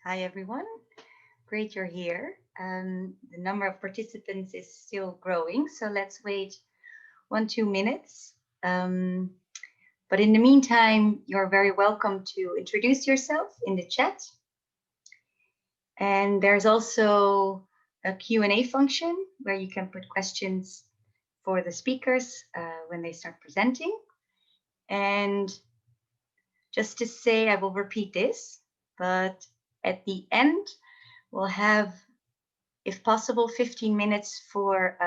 Hi, everyone. Great you're here. The number of participants is still growing, so let's wait 1-2 minutes. But in the meantime, you're very welcome to introduce yourself in the chat. And there's also a Q&A function where you can put questions for the speakers when they start presenting. And just to say, I will repeat this, but at the end, we'll have, if possible, 15 minutes for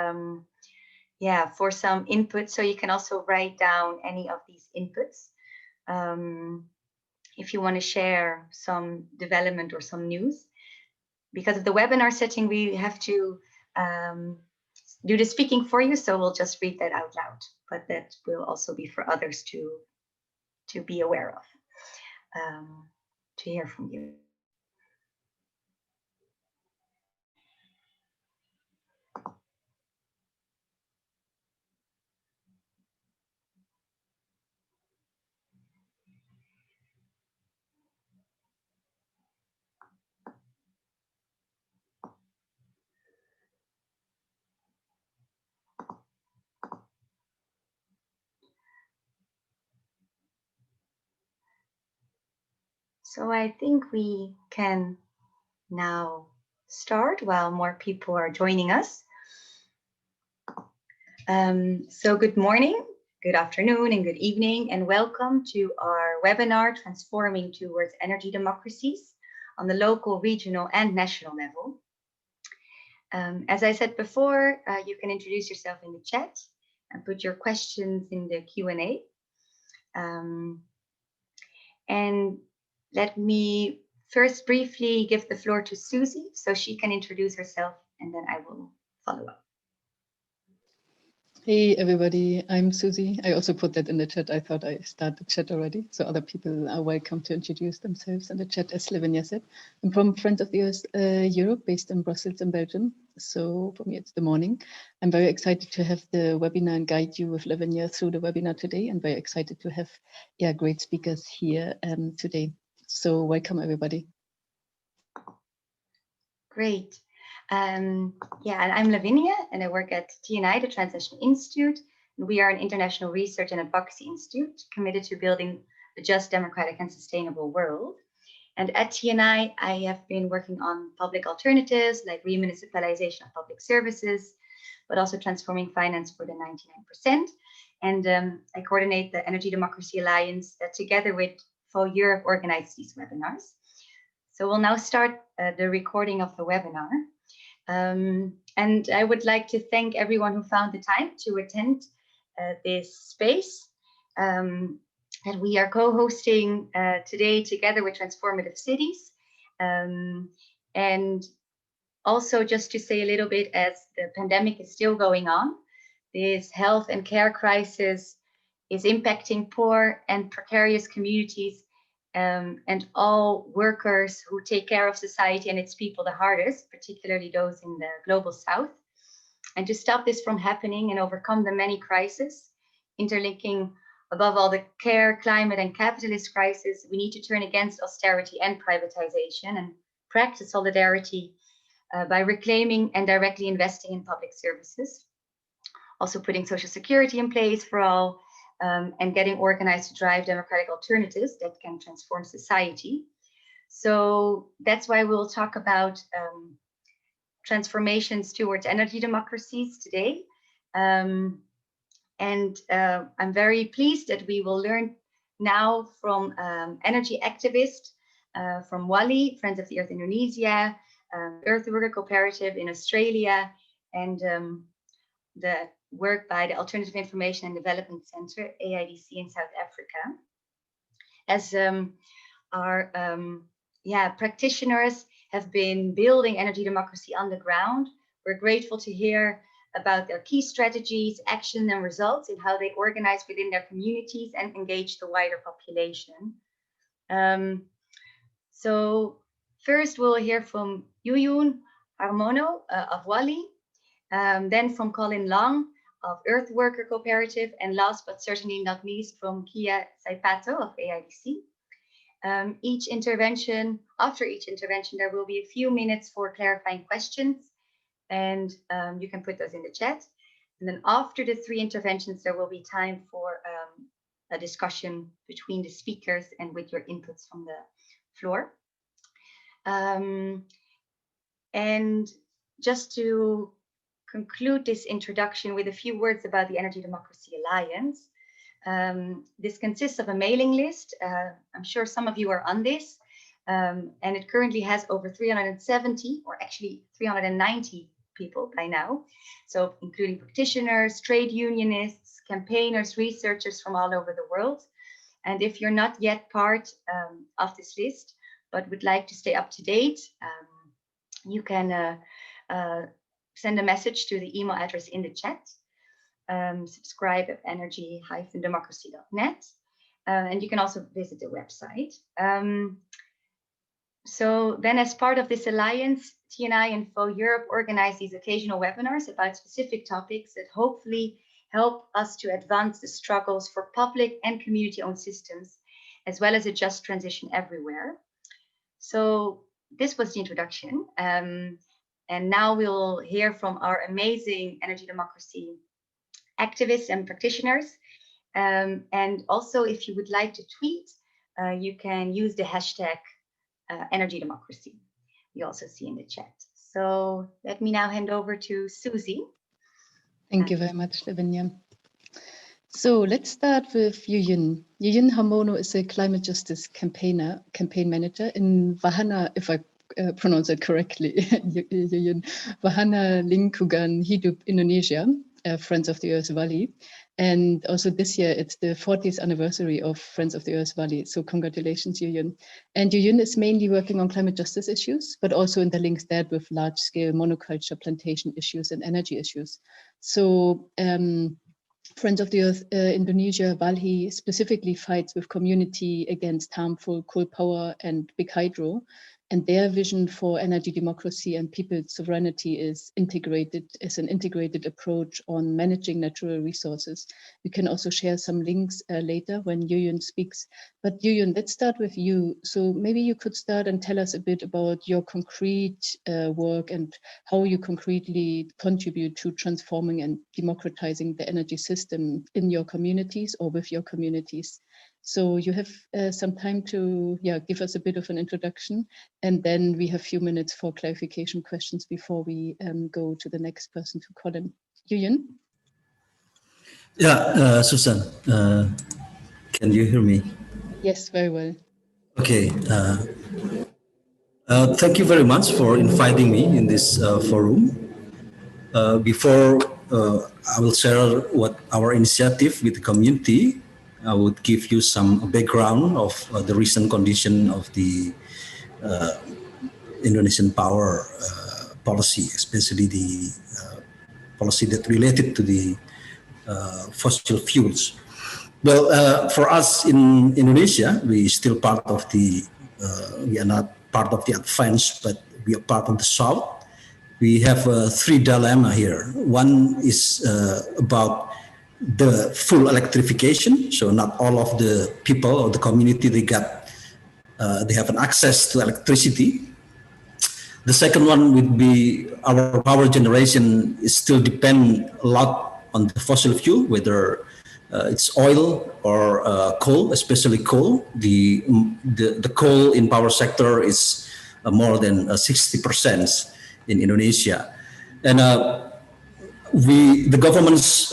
some input. So you can also write down any of these inputs. If you want to share some development or some news. Because of the webinar setting, we have to do the speaking for you. So we'll just read that out loud, but that will also be for others to be aware of, to hear from you. So I think we can now start while more people are joining us. So good morning, good afternoon, and good evening, and welcome to our webinar, Transforming Towards Energy Democracies on the local, regional, and national level. As I said before, you can introduce yourself in the chat and put your questions in the Q&A. And let me first briefly give the floor to Susie so she can introduce herself, and then I will follow up. Hey everybody, I'm Susie. I also put that in the chat. I thought I started the chat already, so other people are welcome to introduce themselves in the chat. As Lavinia said, I'm from Friends of the Earth Europe, based in Brussels in Belgium. So for me, it's the morning. I'm very excited to have the webinar and guide you with Lavinia through the webinar today, and very excited to have great speakers here today. So welcome everybody. Great. And I'm Lavinia, and I work at TNI, the Transnational Institute. And we are an international research and advocacy institute committed to building a just, democratic, and sustainable world. And at TNI, I have been working on public alternatives like remunicipalization of public services, but also transforming finance for the 99%. And I coordinate the Energy Democracy Alliance that together with FoEE Europe organized these webinars. So we'll now start the recording of the webinar. And I would like to thank everyone who found the time to attend this space that we are co-hosting today together with Transformative Cities. And also just to say a little bit, as the pandemic is still going on, this health and care crisis is impacting poor and precarious communities and all workers who take care of society and its people the hardest, particularly those in the global south. And to stop this from happening and overcome the many crises, interlinking above all the care, climate, and capitalist crisis, we need to turn against austerity and privatization and practice solidarity by reclaiming and directly investing in public services. Also putting social security in place for all, and getting organized to drive democratic alternatives that can transform society. So that's why we'll talk about transformations towards energy democracies today. I'm very pleased that we will learn now from energy activists from WALI, Friends of the Earth Indonesia, Earthworker Cooperative in Australia, and the work by the Alternative Information and Development Center, AIDC, in South Africa. As our practitioners have been building energy democracy on the ground, we're grateful to hear about their key strategies, action, and results, and how they organize within their communities and engage the wider population. So first we'll hear from Yuyun Harmono of WALI, then from Colin Long of Earthworker Cooperative, and last but certainly not least from Kia Saipato of AIDC. After each intervention, there will be a few minutes for clarifying questions, and you can put those in the chat. And then after the 3 interventions, there will be time for a discussion between the speakers and with your inputs from the floor. And just to conclude this introduction with a few words about the Energy Democracy Alliance. This consists of a mailing list. I'm sure some of you are on this, and it currently has over 370, or actually 390 people by now. So including practitioners, trade unionists, campaigners, researchers from all over the world. And if you're not yet part of this list, but would like to stay up to date, you can send a message to the email address in the chat. Subscribe at energy-democracy.net, and you can also visit the website. So then, as part of this alliance, TNI and FoEE Europe organize these occasional webinars about specific topics that hopefully help us to advance the struggles for public and community-owned systems, as well as a just transition everywhere. So this was the introduction, and now we'll hear from our amazing energy democracy activists and practitioners. And also, if you would like to tweet, you can use the hashtag energy democracy. You also see in the chat. So let me now hand over to Susie. Thank you very much, Lavinia. So let's start with Yuyun. Yuyun Hamono is a climate justice campaign manager in Wahana, if I pronounce it correctly, Yuyun, Wahana Lingkungan Hidup, Indonesia, Friends of the Earth Valley. And also this year, it's the 40th anniversary of Friends of the Earth Valley. So congratulations, Yuyun. And Yuyun is mainly working on climate justice issues, but also interlinks that with large-scale monoculture plantation issues and energy issues. So Friends of the Earth Indonesia Valley specifically fights with community against harmful coal power and big hydro. And their vision for energy democracy and people's sovereignty is an integrated approach on managing natural resources. We can also share some links later when Yuyun speaks. But Yuyun, let's start with you. So maybe you could start and tell us a bit about your concrete work and how you concretely contribute to transforming and democratizing the energy system in your communities or with your communities. So you have some time to give us a bit of an introduction, and then we have a few minutes for clarification questions before we go to the next person to call in. Yuyun? Yeah, Susan, can you hear me? Yes, very well. Okay. Thank you very much for inviting me in this forum. Before I will share what our initiative with the community, I would give you some background of the recent condition of the Indonesian power policy, especially the policy that related to the fossil fuels. Well, for us in Indonesia, we still part of the, we are not part of the advance, but we are part of the south. We have 3 dilemma here. One is about the full electrification. So not all of the people or the community, they have an access to electricity. The second one would be our power generation is still depend a lot on the fossil fuel, whether it's oil or coal, especially coal. The coal in power sector is more than 60% in Indonesia. And the governments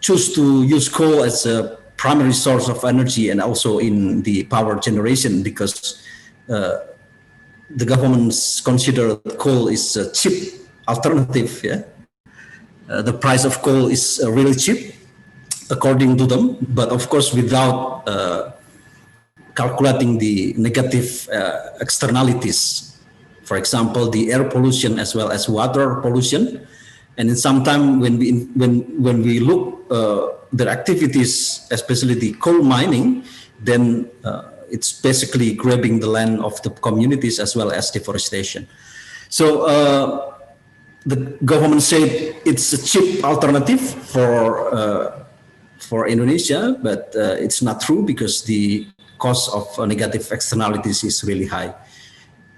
choose to use coal as a primary source of energy and also in the power generation because the governments consider coal is a cheap alternative. Yeah, the price of coal is really cheap according to them, but of course without calculating the negative externalities. For example, the air pollution as well as water pollution. And in some time when we look their activities, especially the coal mining, then it's basically grabbing the land of the communities as well as deforestation. So the government said it's a cheap alternative for Indonesia, but it's not true because the cost of negative externalities is really high.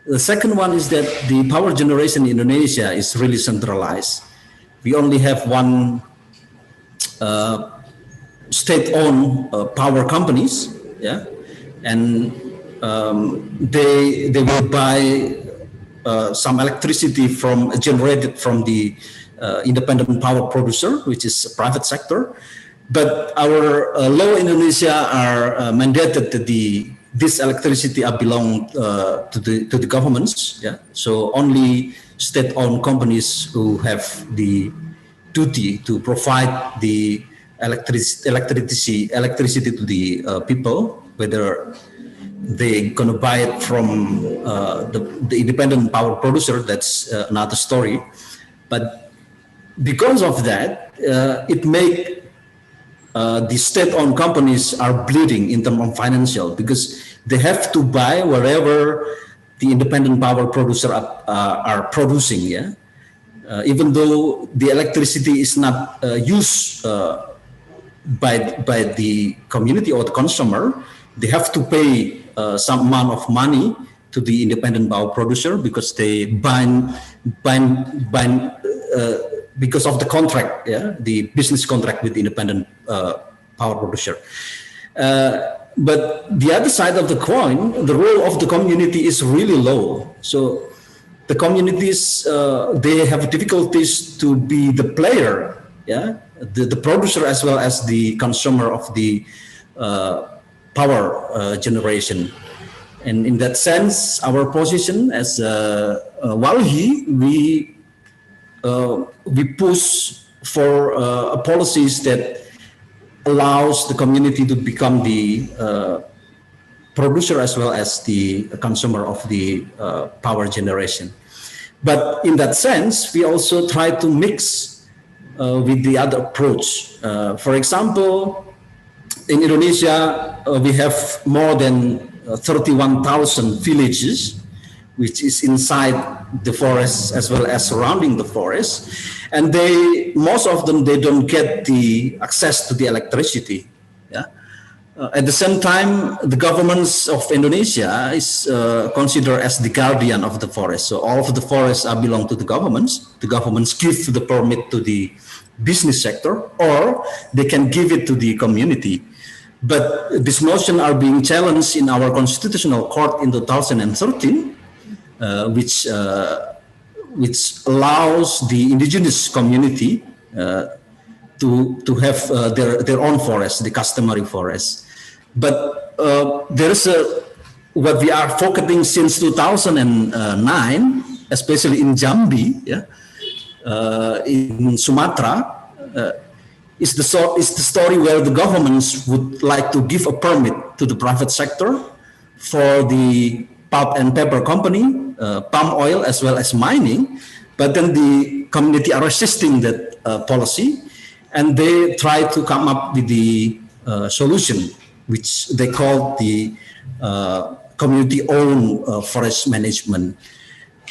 The second one is that the power generation in Indonesia is really centralized. We only have one state-owned power companies, yeah, and they will buy some electricity generated from the independent power producer, which is a private sector. But our law in Indonesia are mandated that this electricity belong to the governments. Yeah, so only state-owned companies who have the duty to provide the electricity to the people, whether they're gonna buy it from the independent power producer. That's another story. But because of that, it make the state-owned companies are bleeding in terms of financial, because they have to buy wherever the independent power producer are producing. Yeah, even though the electricity is not used by the community or the consumer, they have to pay some amount of money to the independent power producer, because they bind because of the contract, yeah, the business contract with the independent power producer. But the other side of the coin, the role of the community is really low. So the communities, they have difficulties to be the player, yeah, the producer as well as the consumer of the power generation. And in that sense, our position as WALHI, we push for policies that allows the community to become the producer as well as the consumer of the power generation. But in that sense, we also try to mix with the other approach. For example, in Indonesia, we have more than 31,000 villages, which is inside the forest as well as surrounding the forest, and most of them they don't get the access to the electricity. Yeah. At the same time, the governments of Indonesia is considered as the guardian of the forest. So all of the forests belong to the governments. The governments give the permit to the business sector, or they can give it to the community. But this notion are being challenged in our constitutional court in 2013, which allows the indigenous community to have their own forest, the customary forest. But there is what we are focusing since 2009, especially in Jambi, yeah, in Sumatra. Is the story where the governments would like to give a permit to the private sector for the pulp and paper company, palm oil as well as mining, but then the community are resisting that policy, and they try to come up with the solution, which they call the community-owned forest management.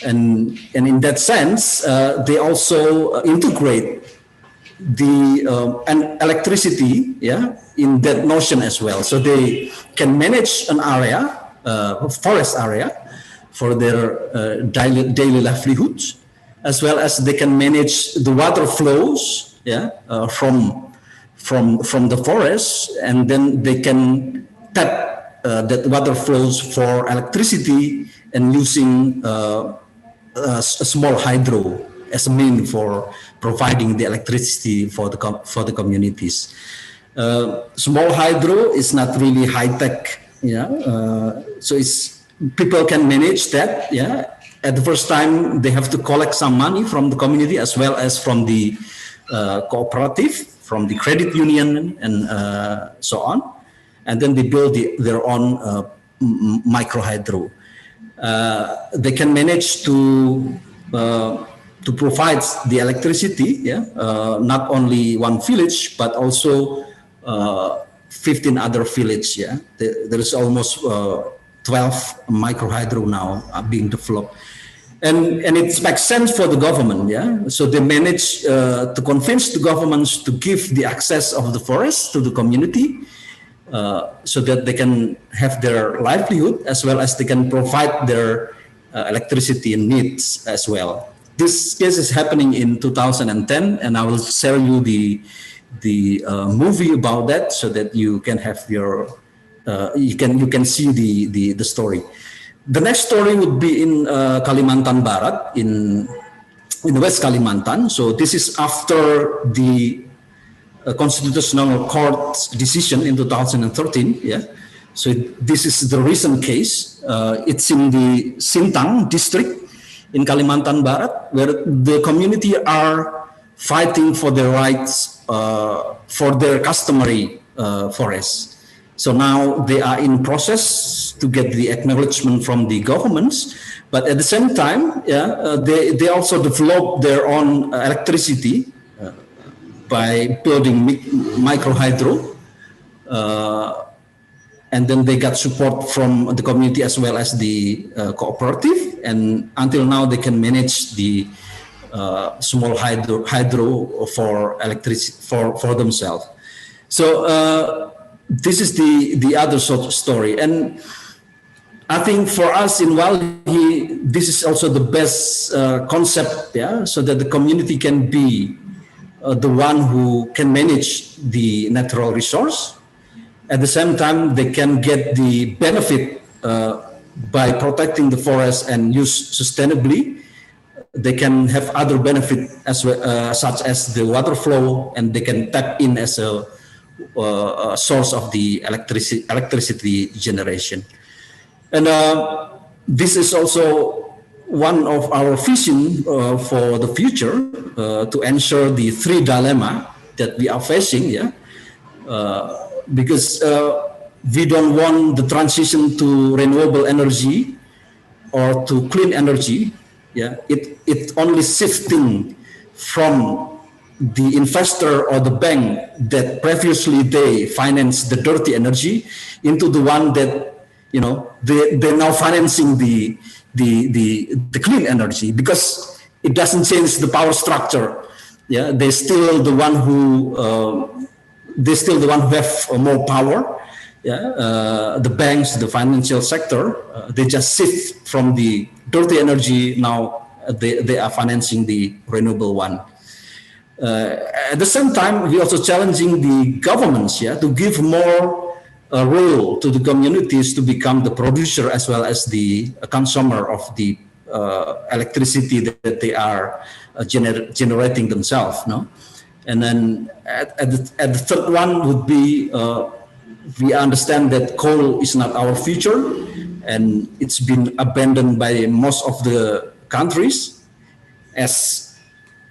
And in that sense, they also integrate the electricity, yeah, in that notion as well. So they can manage an area, forest area, for their daily livelihoods, as well as they can manage the water flows, yeah, from the forest, and then they can tap that water flows for electricity and using a small hydro as a mean for providing the electricity for the communities. Small hydro is not really high tech, yeah. So people can manage that, yeah. At the first time, they have to collect some money from the community as well as from the cooperative, from the credit union, and so on. And then they build their own micro hydro. They can manage to provide the electricity, yeah, not only one village, but also 15 other villages. Yeah, there is almost 12 micro hydro now being developed, and it makes sense for the government. Yeah, so they manage to convince the governments to give the access of the forest to the community, so that they can have their livelihood as well as they can provide their electricity needs as well. This case is happening in 2010, and I will share you the movie about that so that you can have your you can see the story. The next story would be in Kalimantan Barat, in West Kalimantan. So this is after the Constitutional Court's decision in 2013. Yeah. So this is the recent case. It's in the Sintang district in Kalimantan Barat, where the community are fighting for their rights for their customary forests. So now they are in process to get the acknowledgement from the governments, but at the same time, they also develop their own electricity by building micro hydro, and then they got support from the community as well as the cooperative, and until now they can manage the small hydro for electricity for themselves. So this is the other sort of story, and I think for us in Walhi, this is also the best concept, so that the community can be the one who can manage the natural resource. At the same time, they can get the benefit by protecting the forest and use sustainably. They can have other benefit as well, such as the water flow, and they can tap in as a source of the electricity generation. And this is also one of our vision for the future, to ensure the three dilemma that we are facing, because we don't want the transition to renewable energy or to clean energy. It only shifting from the investor or the bank that previously they financed the dirty energy into the one that they're now financing the clean energy, because it doesn't change the power structure. They're still the one who have more power. The banks, the financial sector, they just shift from the dirty energy. Now they are financing the renewable one. At the same time, we're also challenging the governments to give more role to the communities to become the producer as well as the consumer of the electricity that they are generating themselves. And then at the third one would be, we understand that coal is not our future, and it's been abandoned by most of the countries. As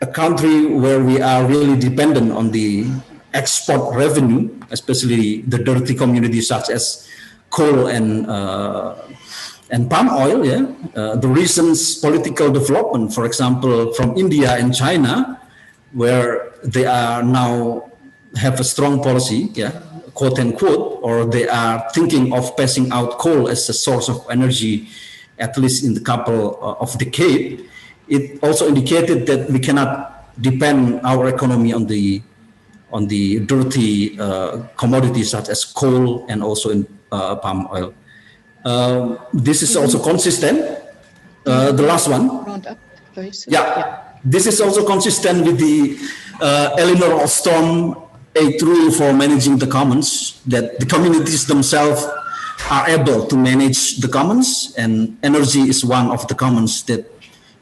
a country where we are really dependent on the export revenue, especially the dirty communities such as coal and palm oil. The recent political development, for example, from India and China, where they are now have a strong policy, quote unquote, or they are thinking of passing out coal as a source of energy, at least in the couple of decades. It also indicated that we cannot depend our economy on the dirty commodities such as coal and also in palm oil. This is also consistent. The last one. Round up very soon. This is also consistent with the Elinor Ostrom 8 rule for managing the commons, that the communities themselves are able to manage the commons, and energy is one of the commons that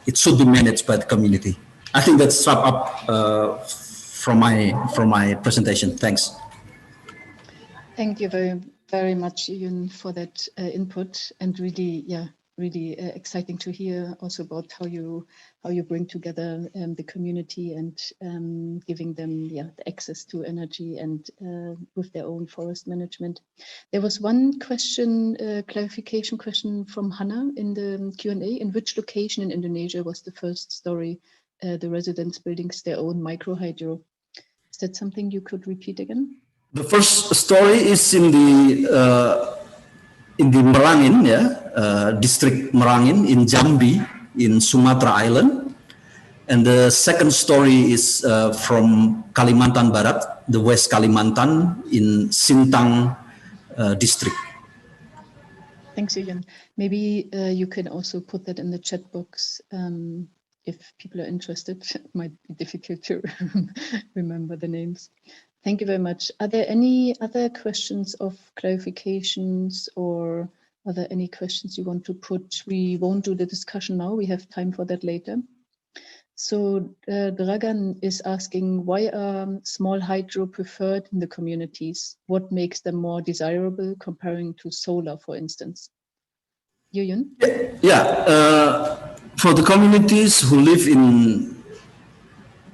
it should be managed by the community. I think that's wrap up from my presentation. Thanks. Thank you very, very much, Ian, for that input, and really, really exciting to hear also about how you bring together the community and giving them the access to energy and with their own forest management. There was one question, clarification question from Hannah in the Q&A. In which location in Indonesia was the first story the residents building their own micro hydro? Is that something you could repeat again? The first story is in the Merangin, district Merangin in Jambi, in Sumatra Island, and the second story is from Kalimantan Barat, the West Kalimantan, in Sintang district. Thanks, Julian. Maybe you can also put that in the chat box if people are interested. It might be difficult to remember the names. Thank you very much. Are there any other questions of clarifications, or are there any questions you want to put? We won't do the discussion now. We have time for that later. So Dragan is asking, why are small hydro preferred in the communities? What makes them more desirable comparing to solar, for instance? Julian? Yeah, for the communities who live in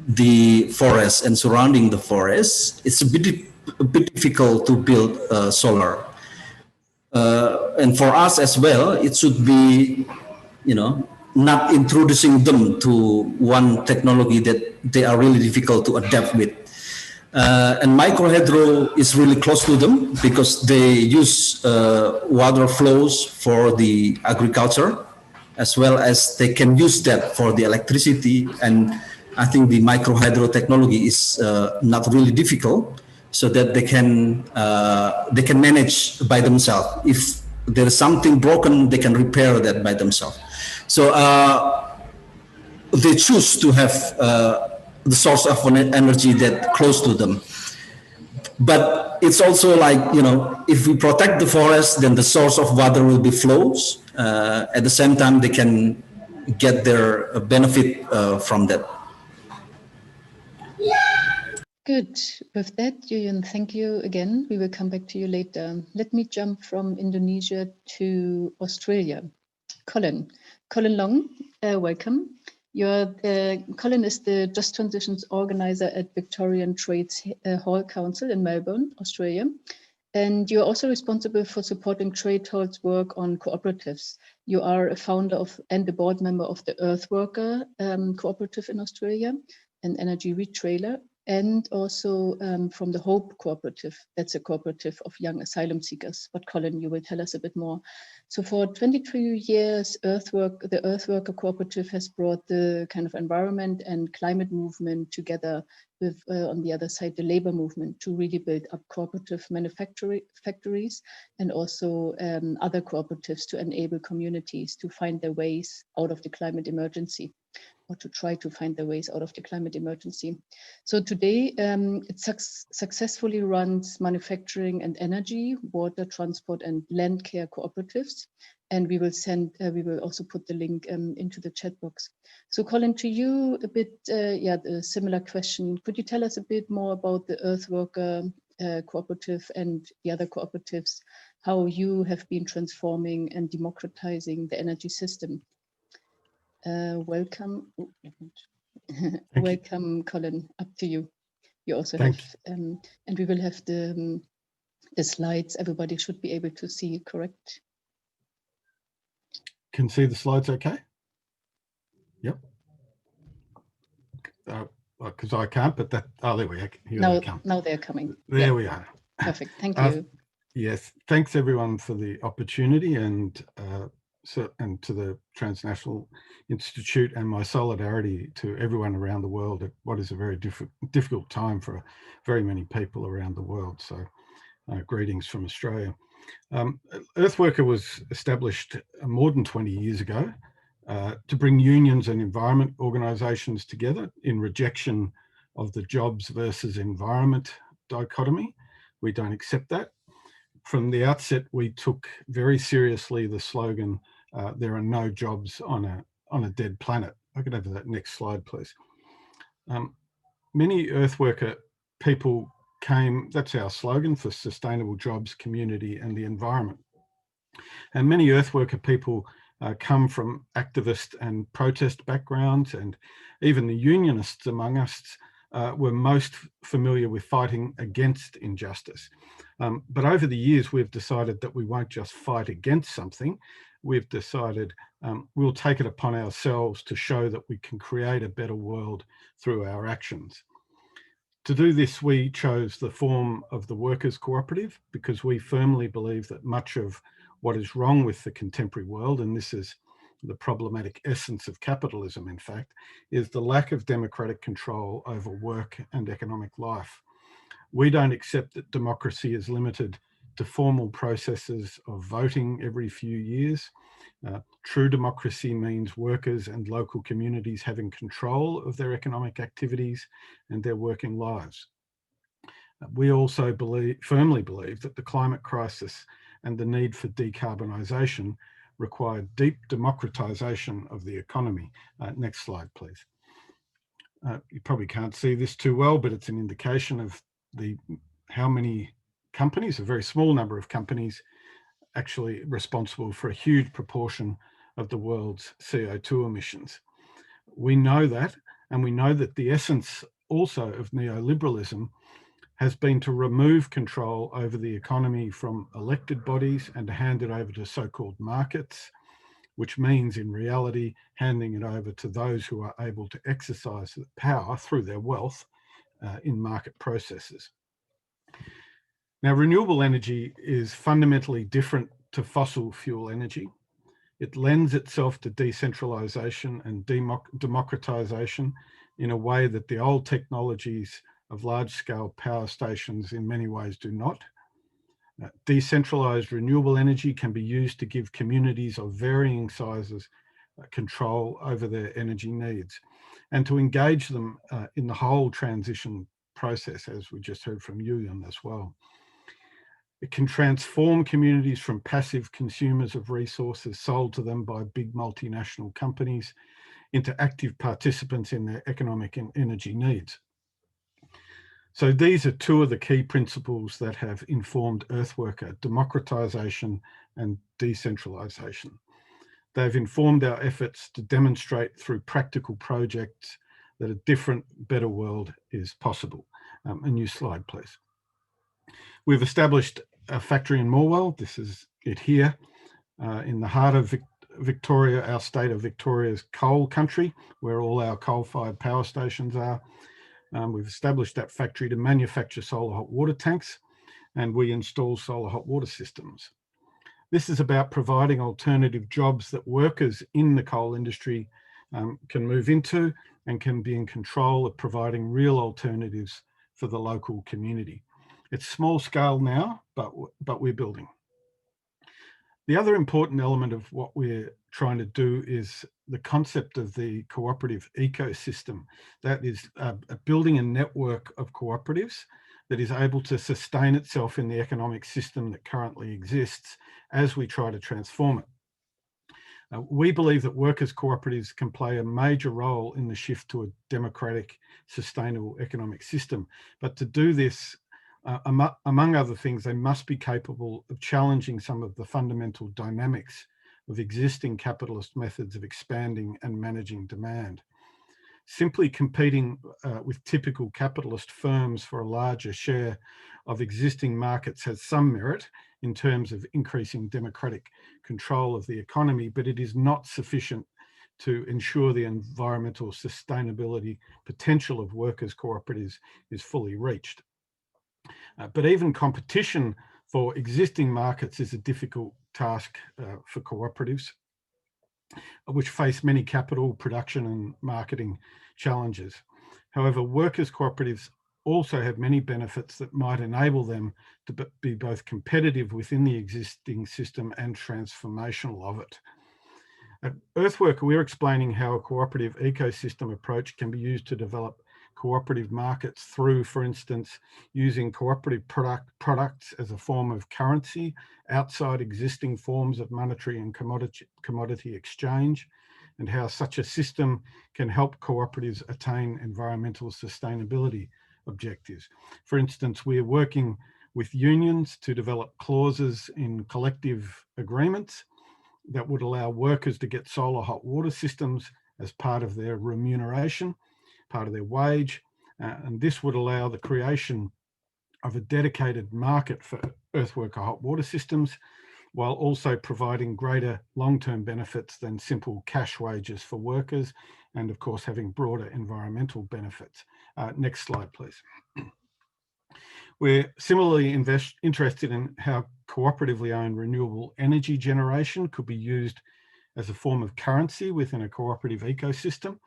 the forest and surrounding the forest, it's a bit difficult to build solar. And for us as well, it should be, not introducing them to one technology that they are really difficult to adapt with. And microhydro is really close to them because they use water flows for the agriculture, as well as they can use that for the electricity. And I think the microhydro technology is not really difficult, so that they can manage by themselves. If there is something broken, they can repair that by themselves. So they choose to have the source of energy that close to them. But it's also like, if we protect the forest, then the source of water will be flows. At the same time, they can get their benefit from that. Good. With that, Julian, thank you again. We will come back to you later. Let me jump from Indonesia to Australia. Colin Long, welcome. Colin is the Just Transitions organizer at Victorian Trades Hall Council in Melbourne, Australia. And you're also responsible for supporting Trade Hall's work on cooperatives. You are a founder and a board member of the Earthworker Cooperative in Australia, an energy retailer, and also from the Hope Cooperative. That's a cooperative of young asylum seekers. But Colin, you will tell us a bit more. So for 22 years, the Earthworker Cooperative has brought the kind of environment and climate movement together with, on the other side, the labor movement to really build up cooperative factories and also other cooperatives to enable communities to find their ways out of the climate emergency, or to try to find their ways out of the climate emergency. So today it successfully runs manufacturing and energy, water, transport, and land care cooperatives. And we will also put the link into the chat box. So Colin, to you a bit, a similar question. Could you tell us a bit more about the Earthworker Cooperative and the other cooperatives, how you have been transforming and democratizing the energy system? Welcome. Welcome, Colin, up to you. You also have, and we will have the slides. Everybody should be able to see, correct? Can see the slides okay? Yep. Because I can't, but that, there we are. Here they come. Now they're coming. There we are. Perfect, thank you. Yes, thanks everyone for the opportunity, and to the Transnational Institute, and my solidarity to everyone around the world at what is a very difficult time for very many people around the world. So greetings from Australia. Earthworker was established more than 20 years ago to bring unions and environment organisations together in rejection of the jobs versus environment dichotomy. We don't accept that. From the outset, we took very seriously the slogan, there are no jobs on a dead planet. I could have that next slide, please. Many Earthworker people came, that's our slogan, for sustainable jobs, community and the environment. And many Earthworker people come from activist and protest backgrounds, and even the unionists among us were most familiar with fighting against injustice. But over the years, we've decided that we won't just fight against something. We've decided we'll take it upon ourselves to show that we can create a better world through our actions. To do this, we chose the form of the Workers' Cooperative because we firmly believe that much of what is wrong with the contemporary world, and this is the problematic essence of capitalism, in fact, is the lack of democratic control over work and economic life. We don't accept that democracy is limited to formal processes of voting every few years. True democracy means workers and local communities having control of their economic activities and their working lives. We also firmly believe that the climate crisis and the need for decarbonisation require deep democratisation of the economy. Next slide, please. You probably can't see this too well, but it's an indication of how many companies, a very small number of companies, actually responsible for a huge proportion of the world's CO2 emissions. We know that, and we know that the essence also of neoliberalism has been to remove control over the economy from elected bodies and to hand it over to so-called markets, which means in reality handing it over to those who are able to exercise the power through their wealth in market processes. Now, renewable energy is fundamentally different to fossil fuel energy. It lends itself to decentralisation and democratisation in a way that the old technologies of large-scale power stations in many ways do not. Decentralised renewable energy can be used to give communities of varying sizes control over their energy needs and to engage them in the whole transition process, as we just heard from Yulian as well. It can transform communities from passive consumers of resources sold to them by big multinational companies into active participants in their economic and energy needs. So these are two of the key principles that have informed Earthworker: democratisation and decentralisation. They've informed our efforts to demonstrate through practical projects that a different, better world is possible. A new slide, please. We've established a factory in Morwell. This is it here in the heart of Victoria, our state of Victoria's coal country, where all our coal-fired power stations are. We've established that factory to manufacture solar hot water tanks, and we install solar hot water systems. This is about providing alternative jobs that workers in the coal industry can move into and can be in control of providing real alternatives for the local community. It's small scale now, but we're building. The other important element of what we're trying to do is the concept of the cooperative ecosystem. That is building a network of cooperatives that is able to sustain itself in the economic system that currently exists as we try to transform it. We believe that workers' cooperatives can play a major role in the shift to a democratic, sustainable economic system. But to do this, among other things, they must be capable of challenging some of the fundamental dynamics of existing capitalist methods of expanding and managing demand. Simply competing with typical capitalist firms for a larger share of existing markets has some merit in terms of increasing democratic control of the economy, but it is not sufficient to ensure the environmental sustainability potential of workers' cooperatives is fully reached. But even competition for existing markets is a difficult task for cooperatives, which face many capital, production and marketing challenges. However, workers' cooperatives also have many benefits that might enable them to be both competitive within the existing system and transformational of it. At Earthworker, we're explaining how a cooperative ecosystem approach can be used to develop cooperative markets through, for instance, using cooperative products as a form of currency outside existing forms of monetary and commodity exchange, and how such a system can help cooperatives attain environmental sustainability objectives. For instance, we are working with unions to develop clauses in collective agreements that would allow workers to get solar hot water systems as part of their remuneration, part of their wage, and this would allow the creation of a dedicated market for Earthworker hot water systems, while also providing greater long-term benefits than simple cash wages for workers, and of course having broader environmental benefits. Next slide, please. We're similarly interested in how cooperatively owned renewable energy generation could be used as a form of currency within a cooperative ecosystem.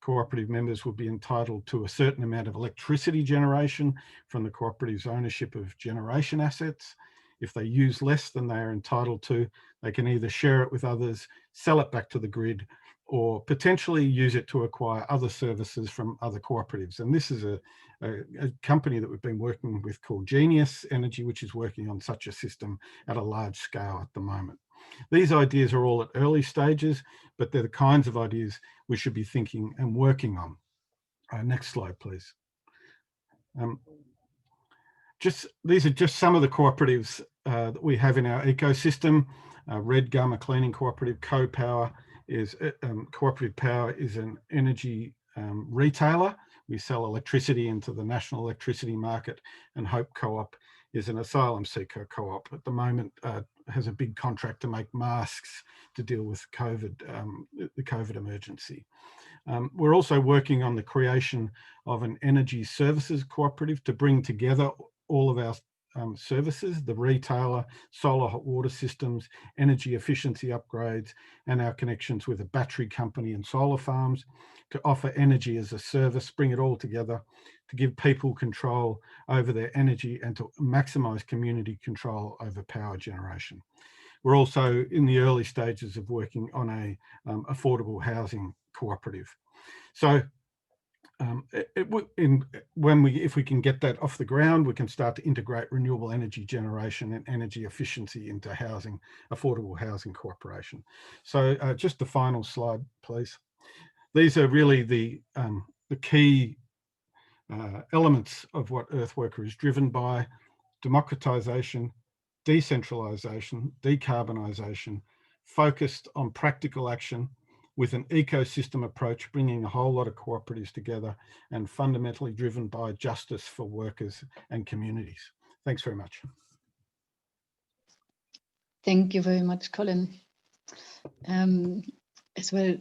Cooperative members would be entitled to a certain amount of electricity generation from the cooperative's ownership of generation assets. If they use less than they are entitled to, they can either share it with others, sell it back to the grid, or potentially use it to acquire other services from other cooperatives. And this is a company that we've been working with called Genius Energy, which is working on such a system at a large scale at the moment. These ideas are all at early stages, but they're the kinds of ideas we should be thinking and working on. Next slide, please. These are just some of the cooperatives that we have in our ecosystem. REDGUM, a cleaning cooperative. CoPower is Cooperative Power is an energy retailer. We sell electricity into the national electricity market, and Hope Co-op is an asylum seeker co-op. At the moment, has a big contract to make masks to deal with COVID, the COVID emergency. We're also working on the creation of an energy services cooperative to bring together all of our services, the retailer, solar hot water systems, energy efficiency upgrades, and our connections with a battery company and solar farms to offer energy as a service, bring it all together to give people control over their energy and to maximize community control over power generation. We're also in the early stages of working on a affordable housing cooperative. So if we can get that off the ground, we can start to integrate renewable energy generation and energy efficiency into housing, affordable housing cooperation. So just the final slide, please. These are really the key elements of what Earthworker is driven by: democratization, decentralization, decarbonisation, focused on practical action with an ecosystem approach, bringing a whole lot of cooperatives together, and fundamentally driven by justice for workers and communities. Thanks very much. Thank you very much, Colin. As well,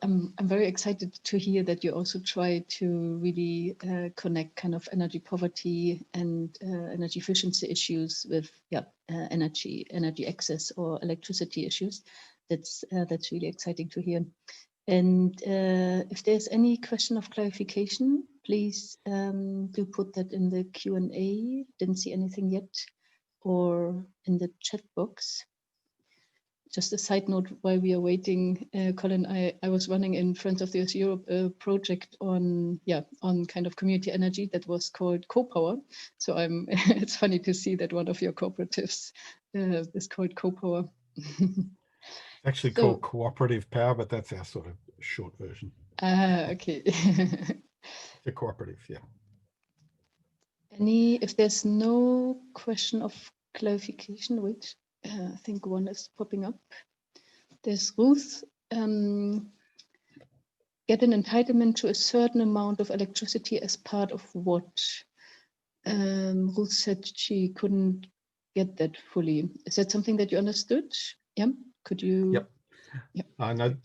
I'm very excited to hear that you also try to really connect kind of energy poverty and energy efficiency issues with energy access or electricity issues. That's really exciting to hear. And if there's any question of clarification, please do put that in the Q&A. Didn't see anything yet, or in the chat box. Just a side note while we are waiting, Colin, I was running in Friends of the Earth Europe a project on kind of community energy that was called CoPower. So it's funny to see that one of your cooperatives is called CoPower. Actually called Cooperative Power, but that's our sort of short version. Okay. The cooperative, yeah. If there's no question of clarification, wait. I think one is popping up. There's Ruth. Get an entitlement to a certain amount of electricity as part of what? Ruth said she couldn't get that fully. Is that something that you understood? Yeah. Could you? Yep. Yep. I know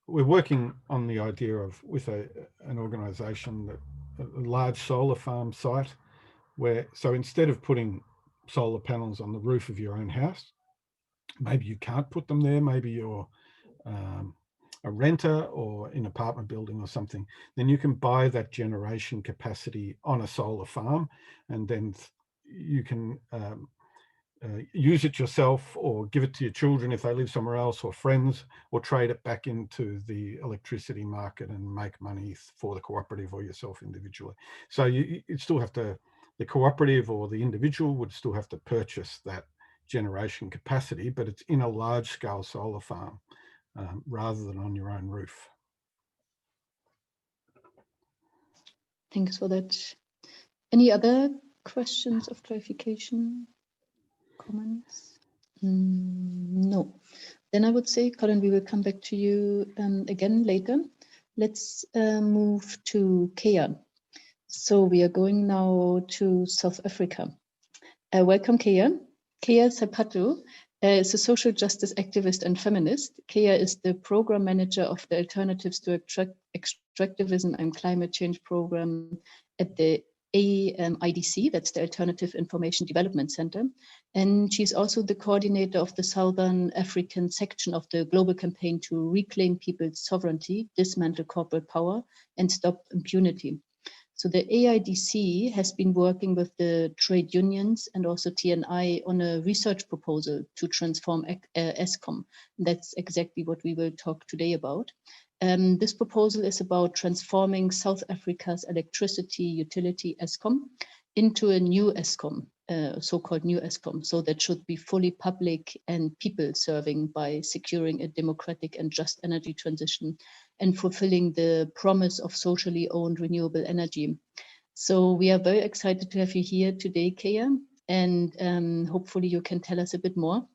we're working on the idea of with an organisation that a large solar farm site where so instead of putting solar panels on the roof of your own house, maybe you can't put them there, maybe you're a renter or in an apartment building or something, then you can buy that generation capacity on a solar farm, and then you can use it yourself or give it to your children if they live somewhere else, or friends, or trade it back into the electricity market and make money for the cooperative or yourself individually. So you still have to, the cooperative or the individual would still have to purchase that generation capacity, but it's in a large scale solar farm rather than on your own roof. Thanks for that. Any other questions of clarification? Comments? No. Then I would say, Colin, we will come back to you again later. Let's move to Kea. So we are going now to South Africa. Welcome, Kea. Kea Sapato is a social justice activist and feminist. Kea is the program manager of the Alternatives to Extractivism and Climate Change program at the IDC, that's the Alternative Information Development Center. And she's also the coordinator of the Southern African section of the global campaign to reclaim people's sovereignty, dismantle corporate power, and stop impunity. So the AIDC has been working with the trade unions and also TNI on a research proposal to transform Eskom. That's exactly what we will talk today about. This proposal is about transforming South Africa's electricity utility Eskom into a new Eskom, so-called new Eskom. So that should be fully public and people serving by securing a democratic and just energy transition and fulfilling the promise of socially owned renewable energy. So we are very excited to have you here today, Kea, and hopefully you can tell us a bit more.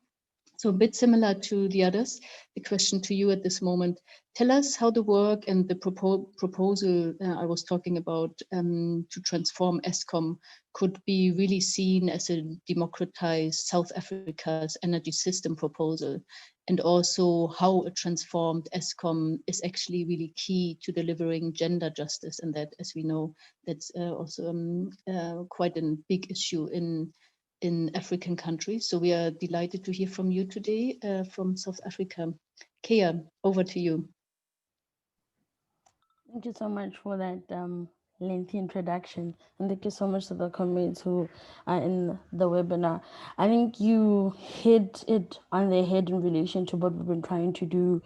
So a bit similar to the others, the question to you at this moment, tell us how the work and the proposal I was talking about to transform Eskom could be really seen as a democratized South Africa's energy system proposal, and also how a transformed Eskom is actually really key to delivering gender justice, and that, as we know, that's also quite a big issue in African countries. So we are delighted to hear from you today from South Africa. Kea, over to you. Thank you so much for that lengthy introduction. And thank you so much to the comrades who are in the webinar. I think you hit it on the head in relation to what we've been trying to do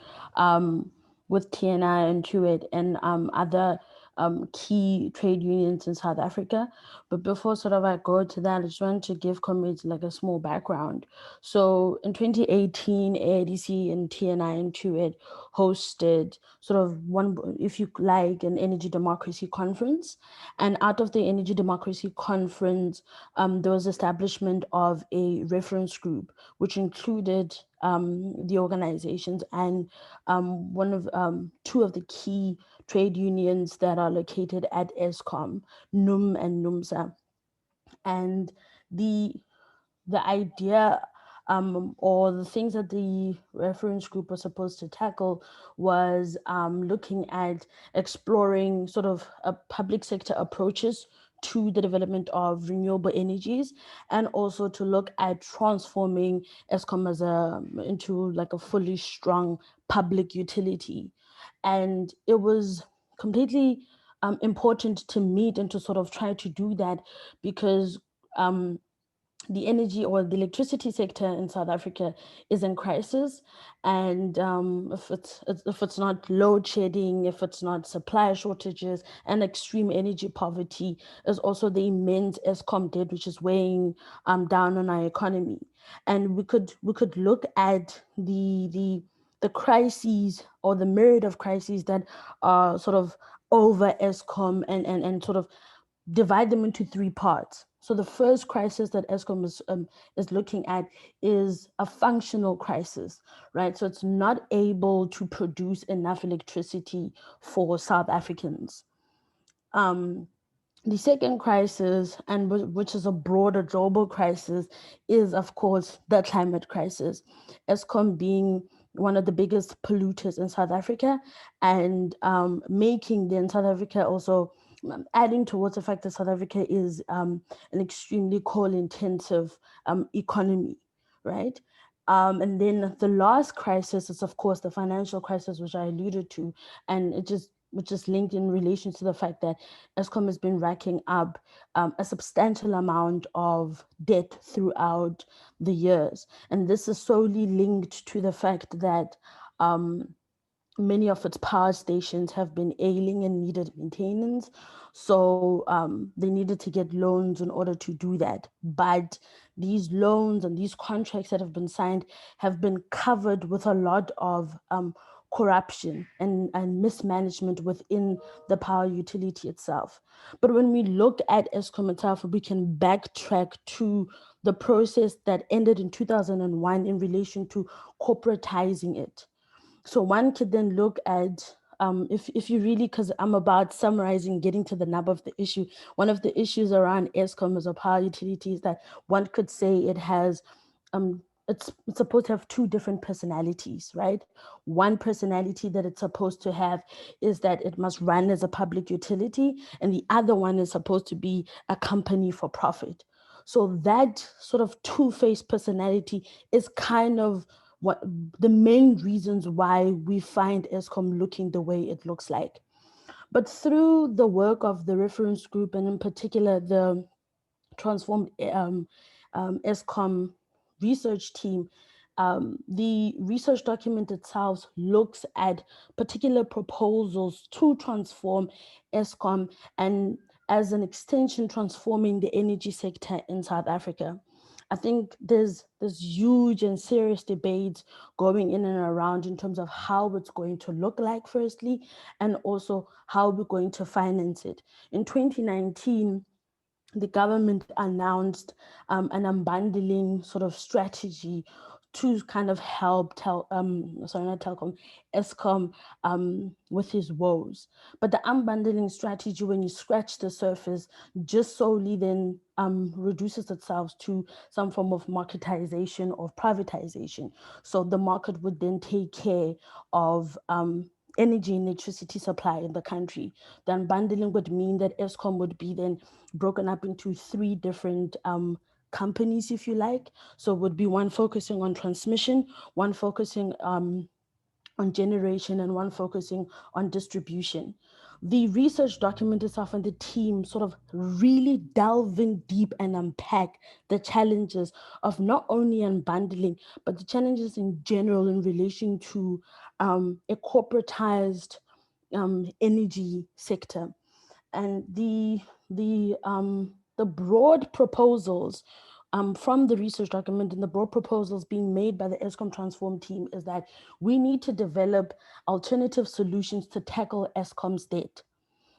with TNI and TUID and other key trade unions in South Africa. But before sort of I go to that, I just want to give comrades like a small background. So in 2018, AIDC and TNI and TUID hosted sort of one, if you like, an energy democracy conference. And out of the energy democracy conference, there was establishment of a reference group, which included the organizations and two of the key trade unions that are located at Eskom, NUM and NUMSA. And the idea or the things that the reference group was supposed to tackle was looking at exploring sort of public sector approaches to the development of renewable energies, and also to look at transforming Eskom as into like a fully strong public utility. And it was completely important to meet and to sort of try to do that because the energy or the electricity sector in South Africa is in crisis, and if it's not load shedding, if it's not supply shortages and extreme energy poverty, is also the immense Eskom debt, which is weighing down on our economy. And we could look at the crises or the myriad of crises that are sort of over Eskom and sort of divide them into three parts. So the first crisis that Eskom is looking at is a functional crisis, right? So it's not able to produce enough electricity for South Africans. The second crisis, and which is a broader global crisis, is of course the climate crisis. Eskom being one of the biggest polluters in South Africa, and making then South Africa also adding towards the fact that South Africa is an extremely coal-intensive economy, right? And then the last crisis is, of course, the financial crisis, which I alluded to, and which is linked in relation to the fact that Eskom has been racking up a substantial amount of debt throughout the years. And this is solely linked to the fact that many of its power stations have been ailing and needed maintenance. So they needed to get loans in order to do that. But these loans and these contracts that have been signed have been covered with a lot of corruption and mismanagement within the power utility itself. But when we look at Eskom itself, we can backtrack to the process that ended in 2001 in relation to corporatizing it. So one could then look at, if you really, because I'm about summarizing, getting to the nub of the issue, one of the issues around Eskom as a power utility is that one could say it has, it's supposed to have two different personalities, right? One personality that it's supposed to have is that it must run as a public utility, and the other one is supposed to be a company for profit. So that sort of two-faced personality is kind of what the main reasons why we find Eskom looking the way it looks like. But through the work of the reference group, and in particular the Transformed ESCOM research team, the research document itself looks at particular proposals to transform ESCOM and, as an extension, transforming the energy sector in South Africa. I think there's huge and serious debates going in and around in terms of how it's going to look like, firstly, and also how we're going to finance it. In 2019, the government announced an unbundling sort of strategy to kind of help ESCOM with his woes. But the unbundling strategy, when you scratch the surface, just solely then reduces itself to some form of marketization or privatization. So the market would then take care of energy and electricity supply in the country. The unbundling would mean that ESCOM would be then broken up into 3 different companies, if you like. So it would be one focusing on transmission, one focusing on generation, and one focusing on distribution. The research document itself and the team sort of really delve in deep and unpack the challenges of not only unbundling, but the challenges in general in relation to a corporatized energy sector. And the broad proposals from the research document and the broad proposals being made by the ESCOM Transform team is that we need to develop alternative solutions to tackle ESCOM's debt.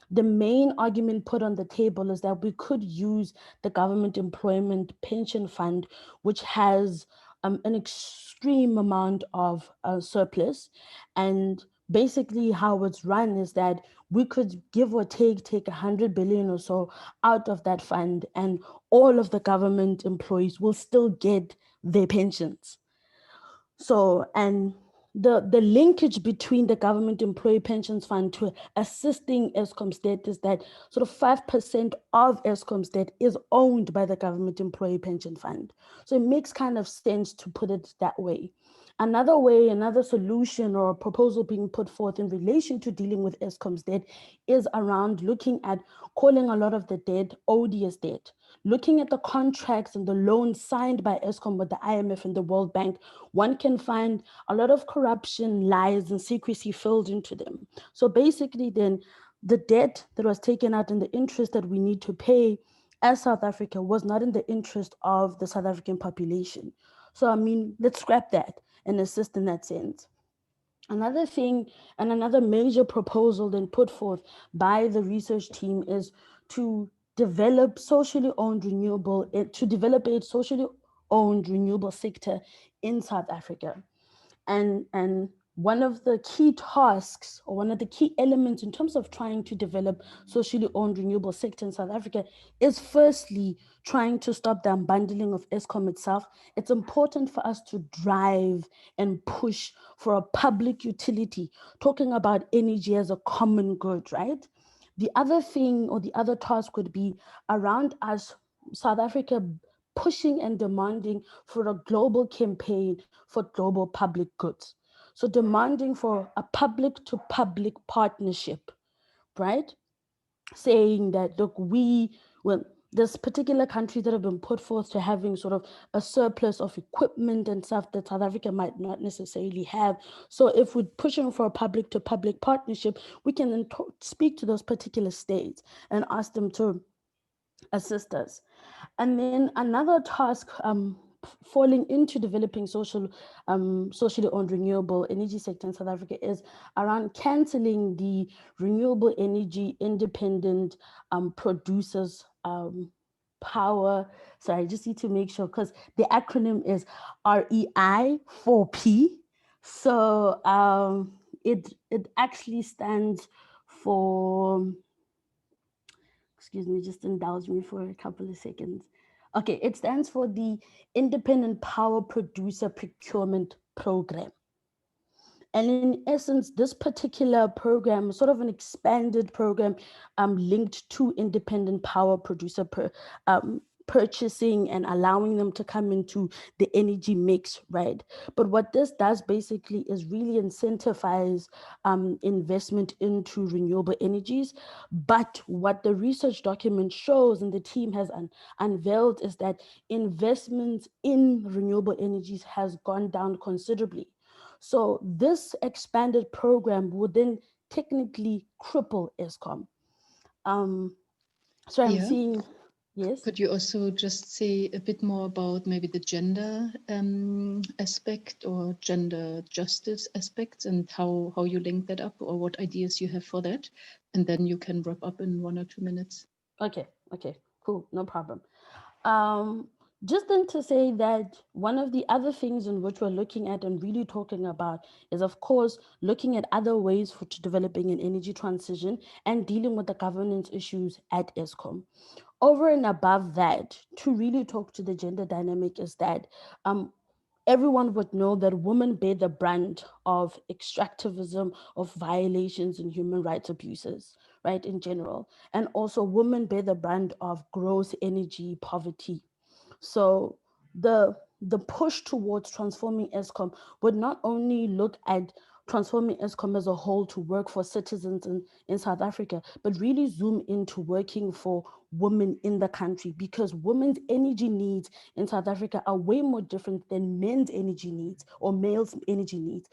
The main argument put on the table is that we could use the government employment pension fund, which has an extreme amount of surplus. And basically how it's run is that we could give or take 100 billion or so out of that fund, and all of the government employees will still get their pensions. So, and the linkage between the government employee pensions fund to assisting ESCOM's debt is that sort of 5% of ESCOM's debt is owned by the government employee pension fund. So it makes kind of sense to put it that way. Another way, another solution or a proposal being put forth in relation to dealing with ESCOM's debt is around looking at calling a lot of the debt odious debt. Looking at the contracts and the loans signed by ESCOM with the IMF and the World Bank, one can find a lot of corruption, lies, and secrecy filled into them. So basically then, the debt that was taken out and the interest that we need to pay as South Africa was not in the interest of the South African population. So, I mean, let's scrap that and assist in that sense. Another thing and another major proposal then put forth by the research team is to develop socially owned renewable, to develop a socially owned renewable sector in South Africa. And one of the key tasks, or one of the key elements in terms of trying to develop socially owned renewable sector in South Africa is firstly trying to stop the unbundling of ESCOM itself. It's important for us to drive and push for a public utility, talking about energy as a common good, right? The other thing or the other task would be around us, South Africa, pushing and demanding for a global campaign for global public goods. So demanding for a public to public partnership, right? Saying that, look, there's particular countries that have been put forth to having sort of a surplus of equipment and stuff that South Africa might not necessarily have. So if we're pushing for a public to public partnership, we can then speak to those particular states and ask them to assist us. And then another task falling into developing socially owned renewable energy sector in South Africa is around cancelling the renewable energy independent producers power. So I just need to make sure, because the acronym is REI4P. So it actually stands for, excuse me, just indulge me for a couple of seconds. Okay, it stands for the Independent Power Producer Procurement Program. And in essence, this particular program is sort of an expanded program linked to independent power producer purchasing and allowing them to come into the energy mix, right? But what this does basically is really incentivize investment into renewable energies. But what the research document shows and the team has unveiled is that investments in renewable energies has gone down considerably. So this expanded program would then technically cripple ESCOM. So I'm Yeah. seeing, yes. Could you also just say a bit more about maybe the gender aspect or gender justice aspects and how you link that up, or what ideas you have for that? And then you can wrap up in 1 or 2 minutes. Okay, cool, no problem. Just then to say that one of the other things in which we're looking at and really talking about is, of course, looking at other ways for developing an energy transition and dealing with the governance issues at ESCOM. Over and above that, to really talk to the gender dynamic is that everyone would know that women bear the brunt of extractivism, of violations and human rights abuses, right, in general. And also women bear the brunt of gross energy poverty. So the push towards transforming ESCOM would not only look at transforming ESCOM as a whole to work for citizens in South Africa, but really zoom into working for women in the country, because women's energy needs in South Africa are way more different than men's energy needs or males' energy needs,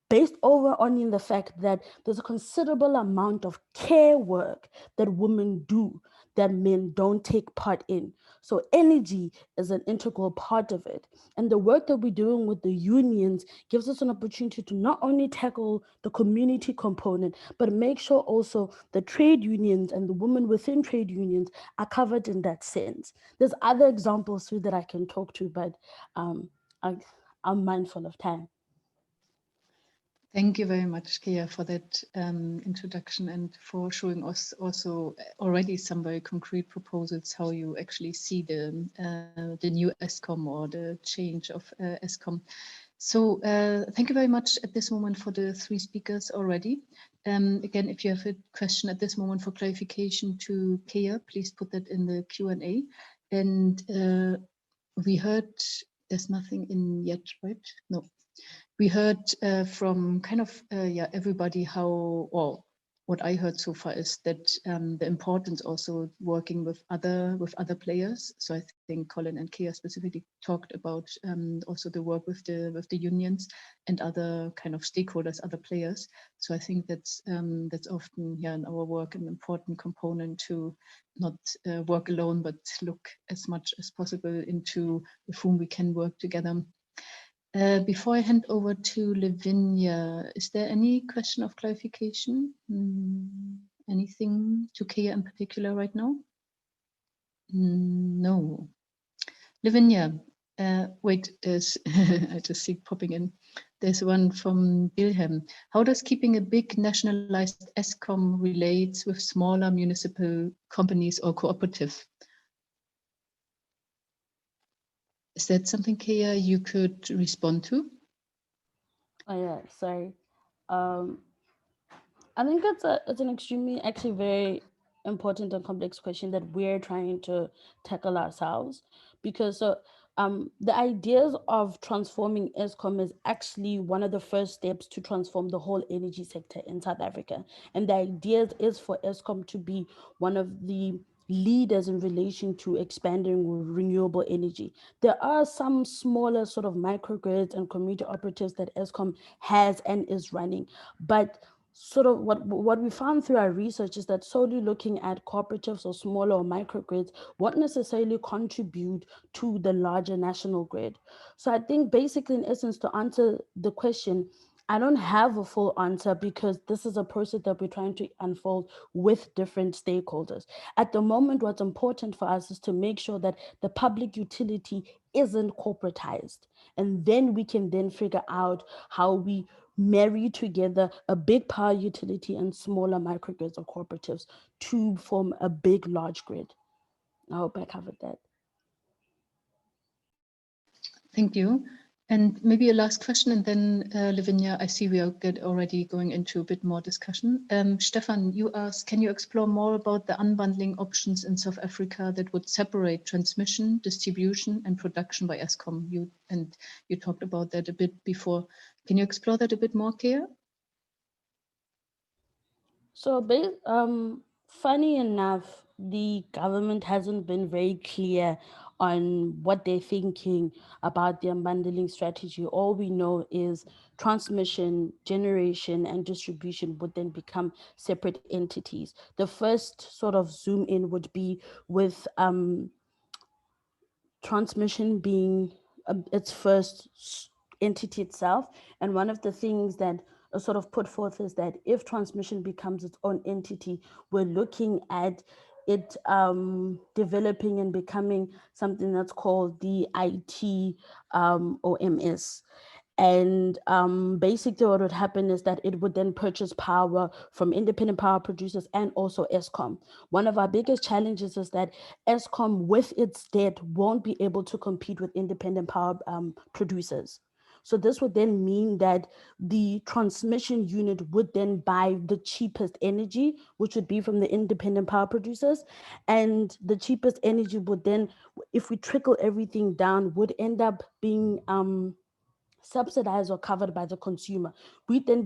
based over on in the fact that there's a considerable amount of care work that women do that men don't take part in. So energy is an integral part of it. And the work that we're doing with the unions gives us an opportunity to not only tackle the community component, but make sure also the trade unions and the women within trade unions are covered in that sense. There's other examples too that I can talk to, but I'm mindful of time. Thank you very much, Kia, for that introduction and for showing us also already some very concrete proposals how you actually see the new ESCOM or the change of ESCOM. So thank you very much at this moment for the 3 speakers already. Again, if you have a question at this moment for clarification to Kia, please put that in the Q&A. And we heard there's nothing in yet, right? No. We heard from kind of everybody how, or what I heard so far is that the importance also working with other players. So I think Colin and Kia specifically talked about also the work with the unions and other kind of stakeholders, other players. So I think that's often in our work an important component to not work alone, but look as much as possible into with whom we can work together. Before I hand over to Lavinia, is there any question of clarification? Anything to Kia in particular right now? No. Lavinia, wait, there's, I just see popping in. There's one from Wilhelm. How does keeping a big nationalized ESCOM relate with smaller municipal companies or cooperative? Is that something, Kia, you could respond to? Oh yeah, sorry. I think it's an extremely, actually very important and complex question that we're trying to tackle ourselves, because the ideas of transforming ESCOM is actually one of the first steps to transform the whole energy sector in South Africa. And the idea is for ESCOM to be one of the leaders in relation to expanding renewable energy. There are some smaller sort of microgrids and community operatives that ESCOM has and is running, but sort of what we found through our research is that solely looking at cooperatives or smaller or microgrids won't necessarily contribute to the larger national grid. So I think basically, in essence, to answer the question, I don't have a full answer because this is a process that we're trying to unfold with different stakeholders. At the moment, what's important for us is to make sure that the public utility isn't corporatized. And then we can then figure out how we marry together a big power utility and smaller microgrids or cooperatives to form a big, large grid. I hope I covered that. Thank you. And maybe a last question, and then Lavinia, I see we are already going into a bit more discussion. Stefan, you asked, can you explore more about the unbundling options in South Africa that would separate transmission, distribution, and production by Eskom? You talked about that a bit before. Can you explore that a bit more, Kea? So, funny enough, the government hasn't been very clear on what they're thinking about the unbundling strategy. All we know is transmission, generation, and distribution would then become separate entities. The first sort of zoom in would be with transmission being its first entity itself. And one of the things that are sort of put forth is that if transmission becomes its own entity, we're looking at it developing and becoming something that's called the IT OMS. And basically what would happen is that it would then purchase power from independent power producers and also Eskom. One of our biggest challenges is that Eskom, with its debt, won't be able to compete with independent power producers. So this would then mean that the transmission unit would then buy the cheapest energy, which would be from the independent power producers. And the cheapest energy would then, if we trickle everything down, would end up being subsidized or covered by the consumer. We'll then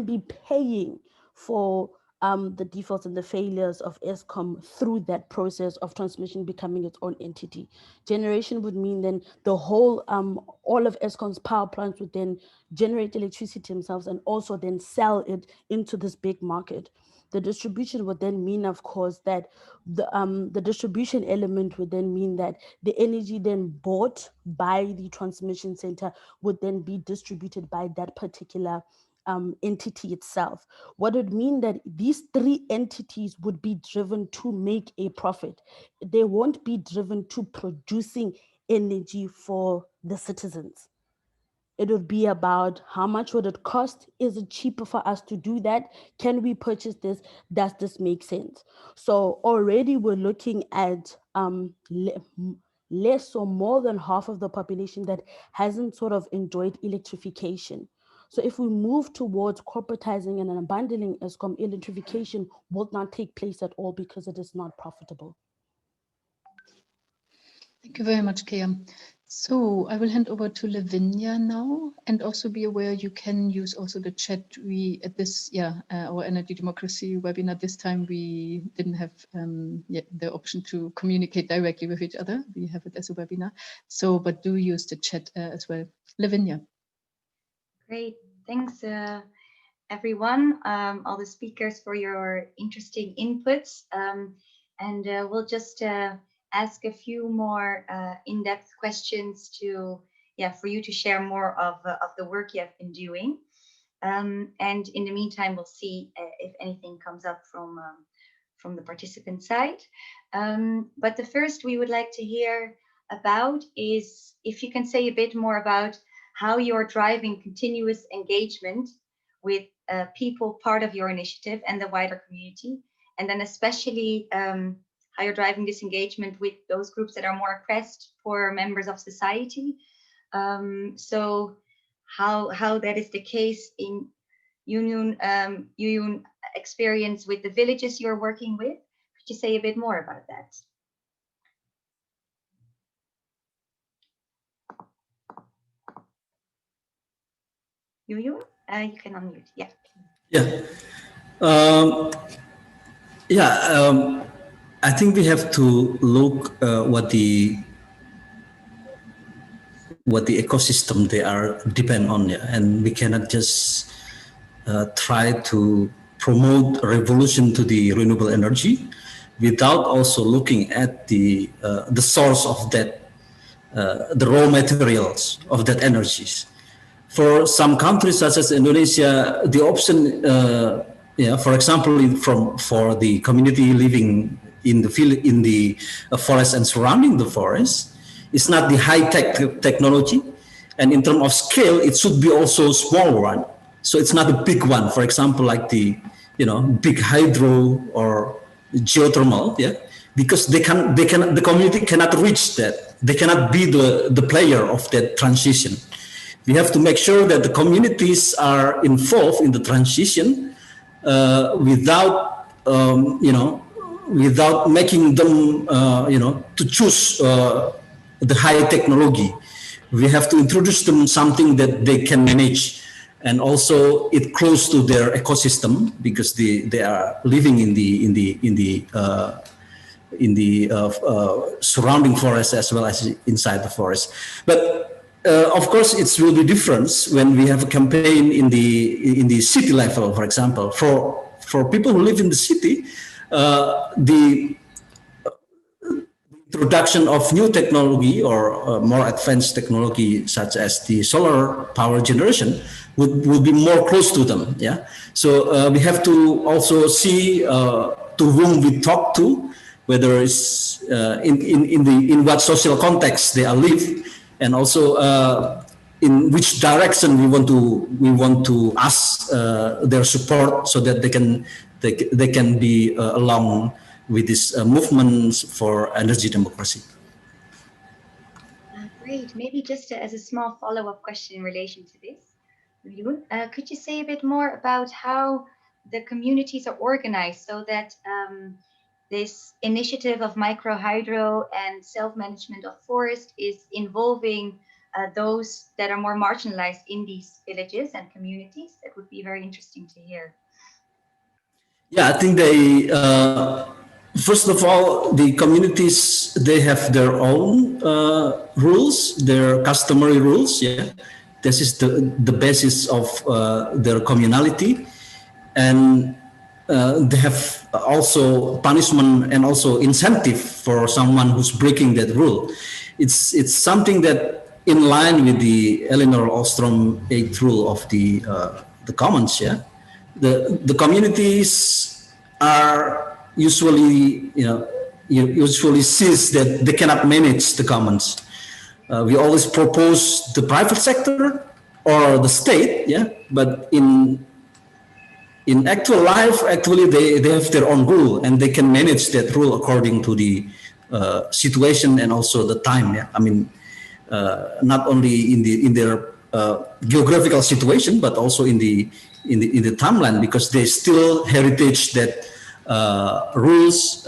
be paying for the defaults and the failures of Eskom through that process of transmission becoming its own entity. Generation would mean then the whole, all of Eskom's power plants would then generate electricity themselves and also then sell it into this big market. The distribution would then mean, of course, that the distribution element would then mean that the energy then bought by the transmission center would then be distributed by that particular entity itself. What would mean that these three entities would be driven to make a profit. They won't be driven to producing energy for the citizens. It would be about how much would it cost? Is it cheaper for us to do that? Can we purchase this? Does this make sense? So already we're looking at less or more than half of the population that hasn't sort of enjoyed electrification. So if we move towards corporatizing and unbundling Eskom, electrification will not take place at all because it is not profitable. Thank you very much, Kea. So I will hand over to Lavinia now, and also be aware you can use also the chat. We at this, our energy democracy webinar this time, we didn't have yet the option to communicate directly with each other. We have it as a webinar. So, but do use the chat as well. Lavinia. Great, thanks everyone, all the speakers for your interesting inputs. And we'll just ask a few more in-depth questions for you to share more of the work you have been doing. And in the meantime, we'll see if anything comes up from the participant side. But the first we would like to hear about is if you can say a bit more about how you're driving continuous engagement with people part of your initiative and the wider community, and then especially how you're driving this engagement with those groups that are more oppressed for members of society. So how that is the case in Union experience with the villages you're working with. Could you say a bit more about that? You can unmute. I think we have to look what the ecosystem they are depend on, and we cannot just try to promote a revolution to the renewable energy without also looking at the source of that, the raw materials of that energies. For some countries such as Indonesia, the option, for example, for the community living in the forest and surrounding the forest, it's not the high-tech technology, and in terms of scale, it should be also small one. So it's not a big one. For example, like the big hydro or geothermal, because the community cannot reach that. they cannot be the player of that transition. We have to make sure that the communities are involved in the transition without, without making them, to choose the high technology. We have to introduce them something that they can manage, and also it close to their ecosystem, because they are living in the surrounding forest as well as inside the forest. But of course, it will be different when we have a campaign in the city level, for example. For people who live in the city, the introduction of new technology or more advanced technology, such as the solar power generation, would be more close to them. Yeah. So we have to also see to whom we talk to, whether it's in what social context they are live, and also in which direction we want to ask their support, so that they can be along with this movement for energy democracy. Great. Maybe just as a small follow-up question in relation to this, could you say a bit more about how the communities are organized, so that this initiative of microhydro and self-management of forest is involving those that are more marginalized in these villages and communities? That would be very interesting to hear. Yeah, I think they, first of all, the communities, they have their own rules, their customary rules. Yeah, this is the basis of their communality, and they have also punishment and also incentive for someone who's breaking that rule. It's something that in line with the Elinor Ostrom 8th rule of the commons. Yeah, the communities are usually, usually sees that they cannot manage the commons. We always propose the private sector or the state. Yeah, but in actual life, actually, they have their own rule, and they can manage that rule according to the situation and also the time. Yeah, I mean, not only in their geographical situation, but also in the timeline, because they still heritage that rules,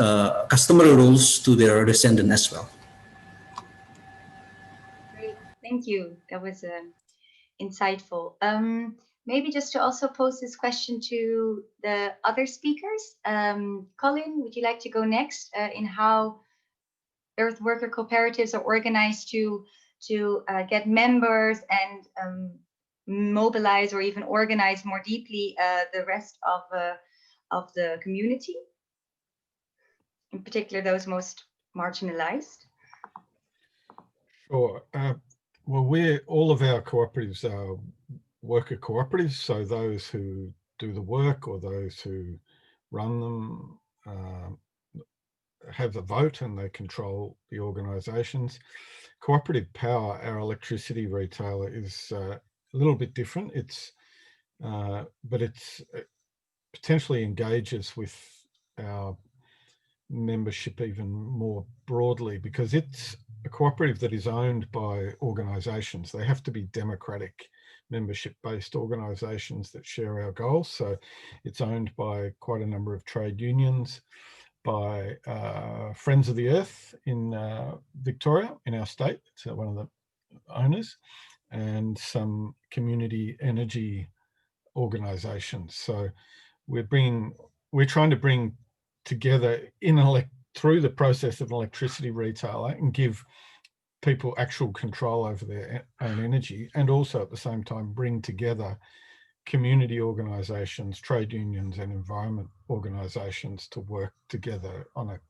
customary rules, to their descendant as well. Great, thank you. That was insightful. Maybe just to also pose this question to the other speakers. Colin, would you like to go next in how Earthworker cooperatives are organized to get members and mobilize or even organize more deeply the rest of the community, in particular those most marginalized? Sure. Well, all of our cooperatives are worker cooperatives, so those who do the work or those who run them have a vote and they control the organisations. Cooperative Power, our electricity retailer, is a little bit different. But it's potentially engages with our membership even more broadly, because it's a cooperative that is owned by organisations. They have to be democratic, membership-based organisations that share our goals. So it's owned by quite a number of trade unions, by Friends of the Earth in Victoria, in our state. It's one of the owners, and some community energy organisations. So we're trying to bring together through the process of an electricity retailer and give people actual control over their own energy, and also at the same time bring together community organisations, trade unions and environment organisations to work together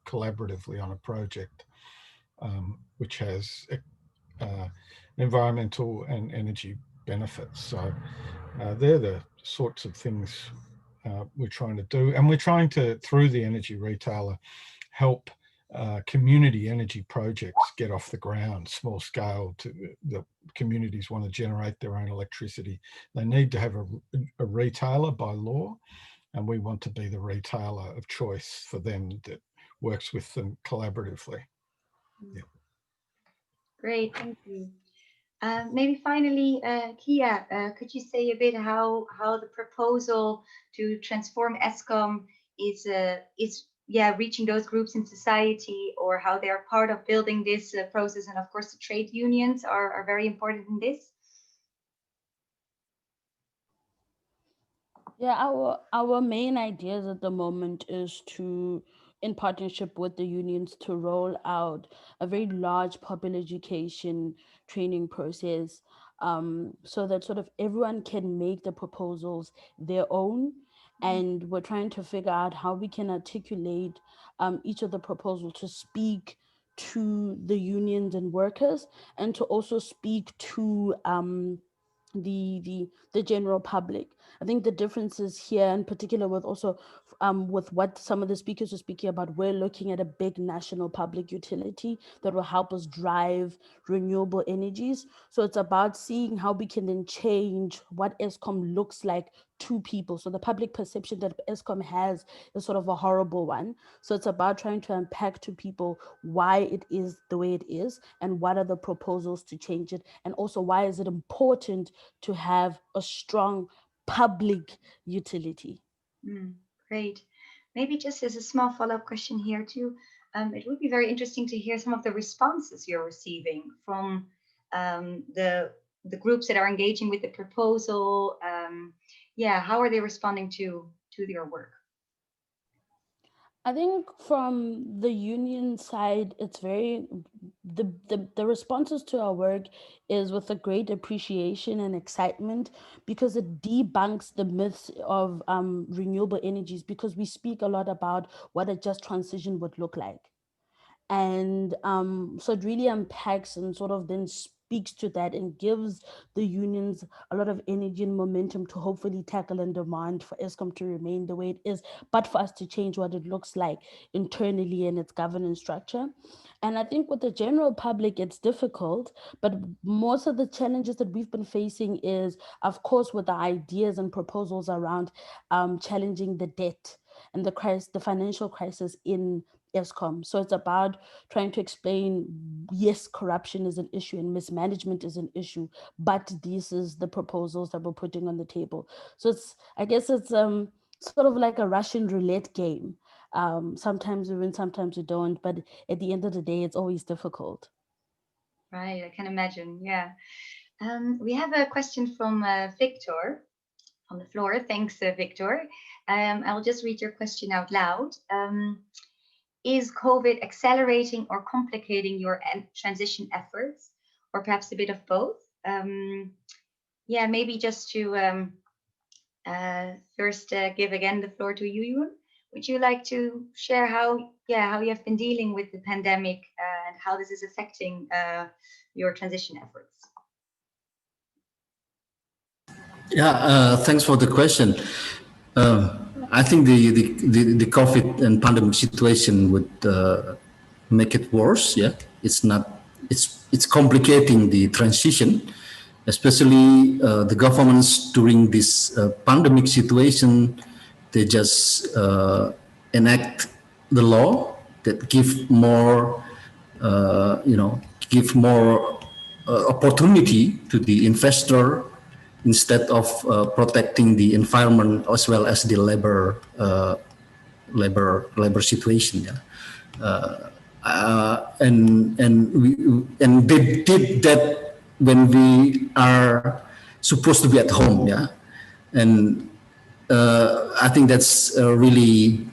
collaboratively on a project which has environmental and energy benefits. So they're the sorts of things we're trying to do, and we're trying to, through the energy retailer, help community energy projects get off the ground, small scale. The communities want to generate their own electricity. They need to have a retailer by law, and we want to be the retailer of choice for them that works with them collaboratively. Yeah. Great, thank you. Maybe finally, Kia, could you say a bit how the proposal to transform ESCOM is reaching those groups in society, or how they are part of building this process? And of course, the trade unions are very important in this. Yeah, our main ideas at the moment is to, in partnership with the unions, to roll out a very large popular education training process, so that sort of everyone can make the proposals their own. And we're trying to figure out how we can articulate each of the proposals to speak to the unions and workers, and to also speak to the general public. I think the differences here, in particular, with also with what some of the speakers are speaking about, we're looking at a big national public utility that will help us drive renewable energies. So it's about seeing how we can then change what ESCOM looks like to people. So the public perception that ESCOM has is sort of a horrible one. So it's about trying to unpack to people why it is the way it is, and what are the proposals to change it, and also why is it important to have a strong public utility. Great. Maybe just as a small follow-up question here too, it would be very interesting to hear some of the responses you're receiving from the groups that are engaging with the proposal. How are they responding to your work? I think from the union side, it's very, the responses to our work is with a great appreciation and excitement, because it debunks the myths of renewable energies, because we speak a lot about what a just transition would look like. And so it really unpacks and sort of then speaks to that, and gives the unions a lot of energy and momentum to hopefully tackle and demand for ESCOM to remain the way it is, but for us to change what it looks like internally in its governance structure. And I think with the general public, it's difficult, but most of the challenges that we've been facing is, of course, with the ideas and proposals around challenging the debt and the financial crisis in ESCOM. So it's about trying to explain, yes, corruption is an issue and mismanagement is an issue, but this is the proposals that we're putting on the table. So I guess it's sort of like a Russian roulette game. Sometimes we win, sometimes we don't, but at the end of the day, it's always difficult. Right, I can imagine. Yeah. We have a question from Victor on the floor. Thanks, Victor. I'll just read your question out loud. Is COVID accelerating or complicating your transition efforts, or perhaps a bit of both? Maybe just to first give again the floor to you, Yoon. Would you like to share how you have been dealing with the pandemic and how this is affecting your transition efforts? Yeah, thanks for the question. I think the COVID and pandemic situation would make it worse. Yeah, it's complicating the transition, especially the governments during this pandemic situation. They just enact the law that give more, opportunity to the investor, instead of protecting the environment as well as the labor situation. Yeah. And they did that when we are supposed to be at home. Yeah, and I think that's a really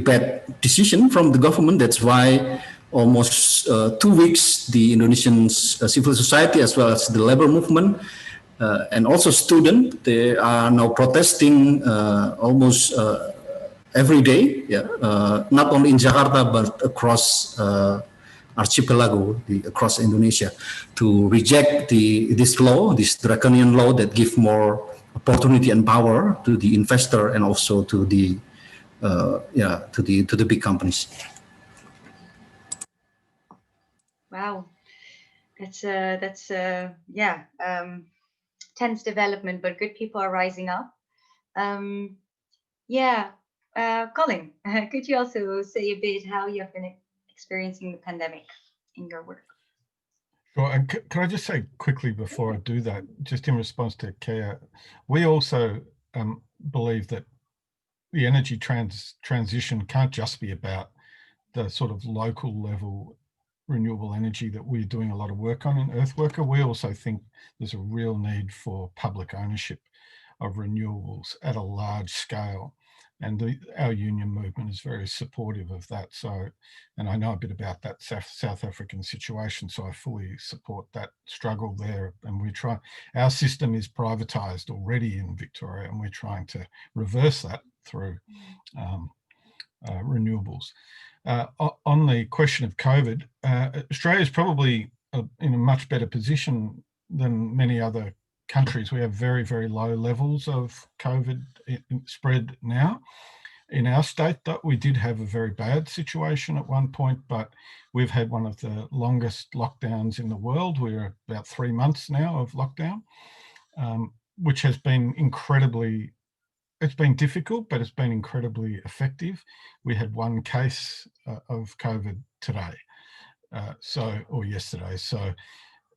bad decision from the government. That's why almost 2 weeks the Indonesian civil society as well as the labor movement and also students, they are now protesting almost every day. Yeah, not only in Jakarta but across archipelago, across Indonesia, to reject this law, this draconian law that give more opportunity and power to the investor and also to the big companies. Wow, that's tense development, but good people are rising up. Colin, could you also say a bit how you have been experiencing the pandemic in your work? Sure. And can I just say quickly before I do that, just in response to Kia, we also believe that the energy transition can't just be about the sort of local level renewable energy that we're doing a lot of work on in Earthworker. We also think there's a real need for public ownership of renewables at a large scale. And our union movement is very supportive of that. So, and I know a bit about that South African situation, so I fully support that struggle there. And we try, our system is privatized already in Victoria, and we're trying to reverse that through renewables. On the question of COVID, Australia is probably in a much better position than many other countries. We have very, very low levels of COVID spread now. In our state, that we did have a very bad situation at one point, but we've had one of the longest lockdowns in the world. We're about 3 months now of lockdown, which has been incredibly, it's been difficult, but it's been incredibly effective. We had one case of COVID today, or yesterday. So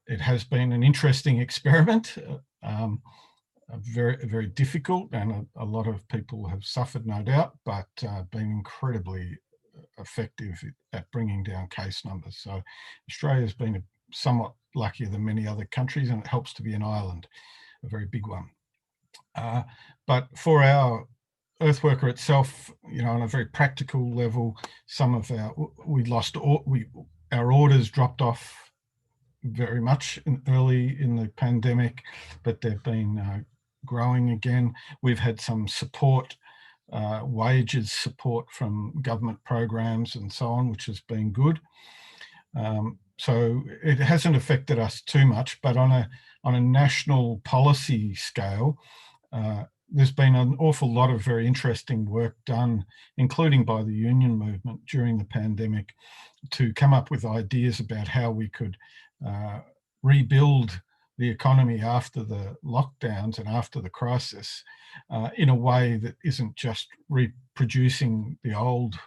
it has been an interesting experiment, very, very difficult, and a lot of people have suffered, no doubt, but been incredibly effective at bringing down case numbers. So Australia's been somewhat luckier than many other countries, and it helps to be an island, a very big one. But for our Earthworker itself, you know, on a very practical level, some of our, our orders dropped off very much early in the pandemic, but they've been growing again. We've had some support, wages support from government programs and so on, which has been good. So it hasn't affected us too much, but on a national policy scale, there's been an awful lot of very interesting work done, including by the union movement during the pandemic, to come up with ideas about how we could rebuild the economy after the lockdowns and after the crisis in a way that isn't just reproducing the old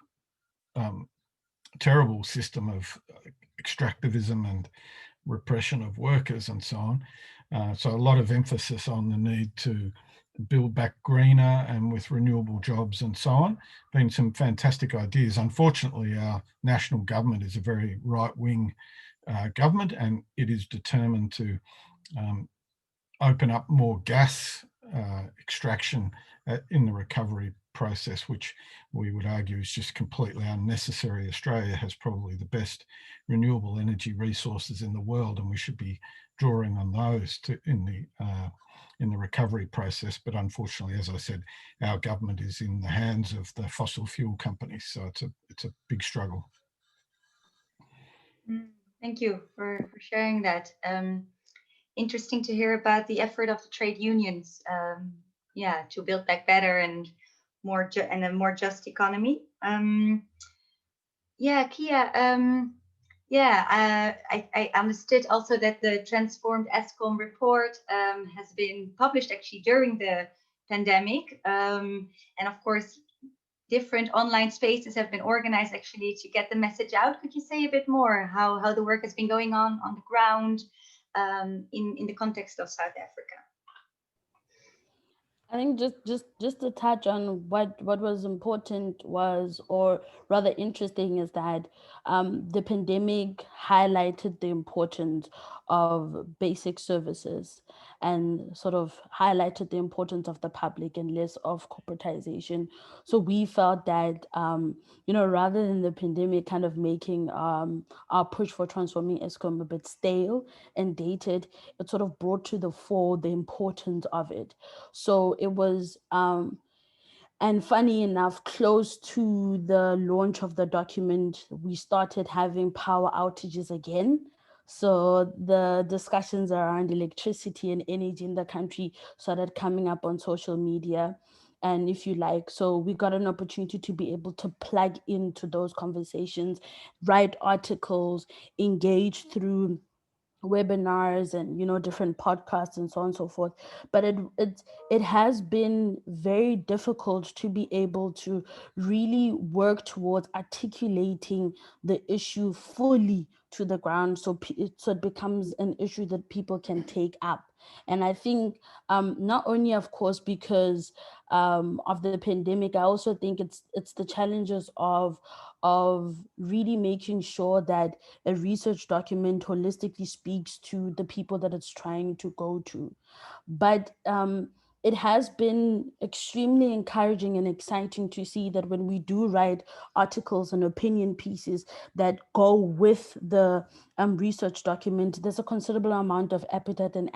terrible system of extractivism and repression of workers and so on. So a lot of emphasis on the need to build back greener and with renewable jobs and so on. Been some fantastic ideas. Unfortunately, our national government is a very right-wing government, and it is determined to open up more gas extraction in the recovery process, which we would argue is just completely unnecessary. Australia has probably the best renewable energy resources in the world, and we should be drawing on those in the recovery process. But unfortunately, as I said, our government is in the hands of the fossil fuel companies, so it's a big struggle. Thank you for sharing that. Interesting to hear about the effort of the trade unions, to build back better and a more just economy. Kia. I understood also that the transformed ESCOM report has been published actually during the pandemic, and of course, different online spaces have been organized actually to get the message out. Could you say a bit more how the work has been going on the ground in the context of South Africa? I think just to touch on what was important was, or rather interesting, is that the pandemic highlighted the importance of basic services and sort of highlighted the importance of the public and less of corporatization. So we felt that, rather than the pandemic kind of making our push for transforming ESCOM a bit stale and dated, it sort of brought to the fore the importance of it. So it was, and funny enough, close to the launch of the document, we started having power outages again. So the discussions around electricity and energy in the country started coming up on social media. And if you like, so we got an opportunity to be able to plug into those conversations, write articles, engage through webinars and different podcasts and so on and so forth. But it has been very difficult to be able to really work towards articulating the issue fully to the ground, so it becomes an issue that people can take up. And I think not only, of course, because of the pandemic, I also think it's the challenges of really making sure that a research document holistically speaks to the people that it's trying to go to. But it has been extremely encouraging and exciting to see that when we do write articles and opinion pieces that go with the research document, there's a considerable amount of appetite and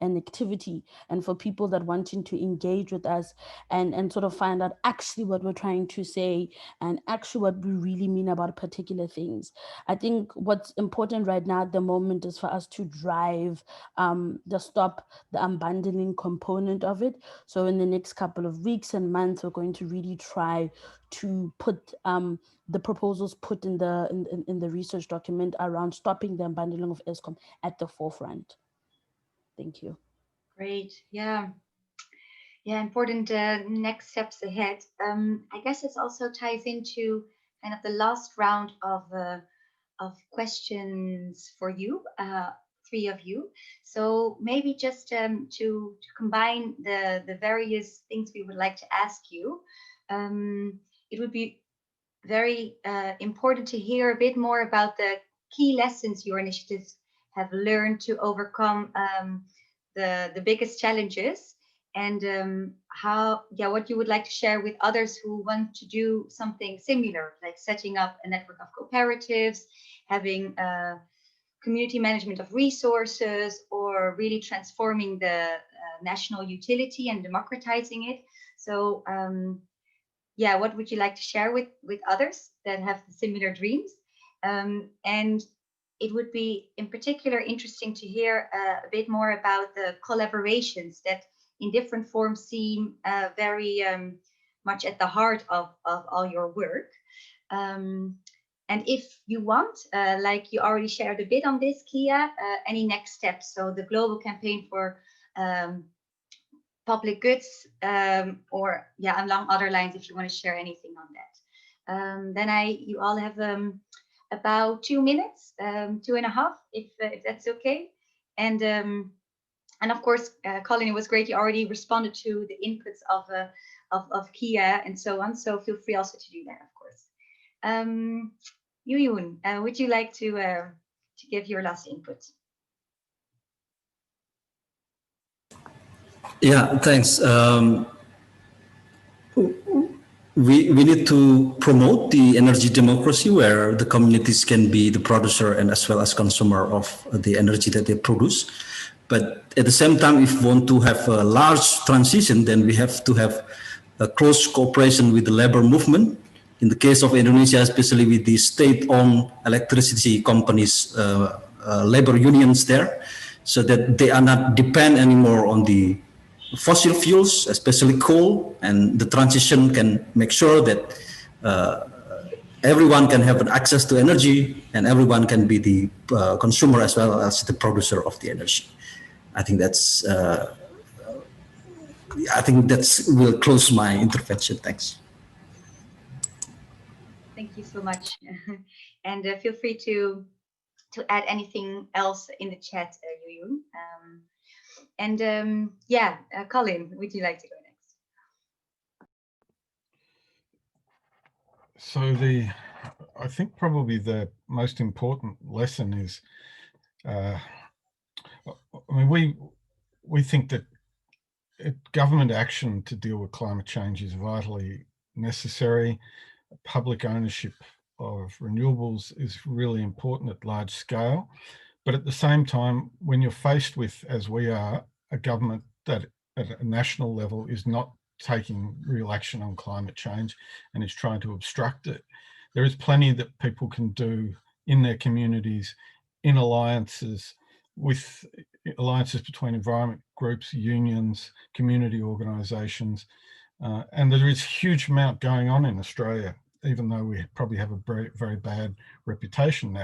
activity, and for people that wanting to engage with us and sort of find out actually what we're trying to say and actually what we really mean about particular things. I think what's important right now at the moment is for us to drive the unbundling component of it. So in the next couple of weeks and months, we're going to really try to put the proposals put in the research document around stopping the unbundling of Eskom at the forefront. Thank you. Great. Yeah, important next steps ahead. I guess this also ties into kind of the last round of questions for you, three of you. So maybe just to combine the various things we would like to ask you, it would be very important to hear a bit more about the key lessons your initiatives have learned to overcome the biggest challenges, and what you would like to share with others who want to do something similar, like setting up a network of cooperatives, having community management of resources, or really transforming the national utility and democratizing it. So what would you like to share with others that have similar dreams? And it would be in particular interesting to hear a bit more about the collaborations that in different forms seem very much at the heart of all your work. And if you want, like you already shared a bit on this, Kia, any next steps? So the global campaign for public goods, or along other lines, if you want to share anything on that. Then you all have about 2 minutes, 2.5, if that's okay. And of course, Colin, it was great. You already responded to the inputs of Kia and so on. So feel free also to do that, of course. Yuyun, would you like to give your last input? Yeah, thanks. We need to promote the energy democracy where the communities can be the producer and as well as consumer of the energy that they produce. But at the same time, if we want to have a large transition, then we have to have a close cooperation with the labor movement. In the case of Indonesia, especially with the state-owned electricity companies, labor unions there, so that they are not depend anymore on the fossil fuels, especially coal, and the transition can make sure that everyone can have an access to energy and everyone can be the consumer as well as the producer of the energy. I think that's will close my intervention. Thanks. Thank you so much. And feel free to add anything else in the chat, Yuyun. Colin, would you like to go next? So I think probably the most important lesson is, we think that government action to deal with climate change is vitally necessary. Public ownership of renewables is really important at large scale. But at the same time, when you're faced with, as we are, a government that at a national level is not taking real action on climate change and is trying to obstruct it, there is plenty that people can do in their communities, in alliances between environment groups, unions, community organisations, and there is a huge amount going on in Australia, even though we probably have a very, very bad reputation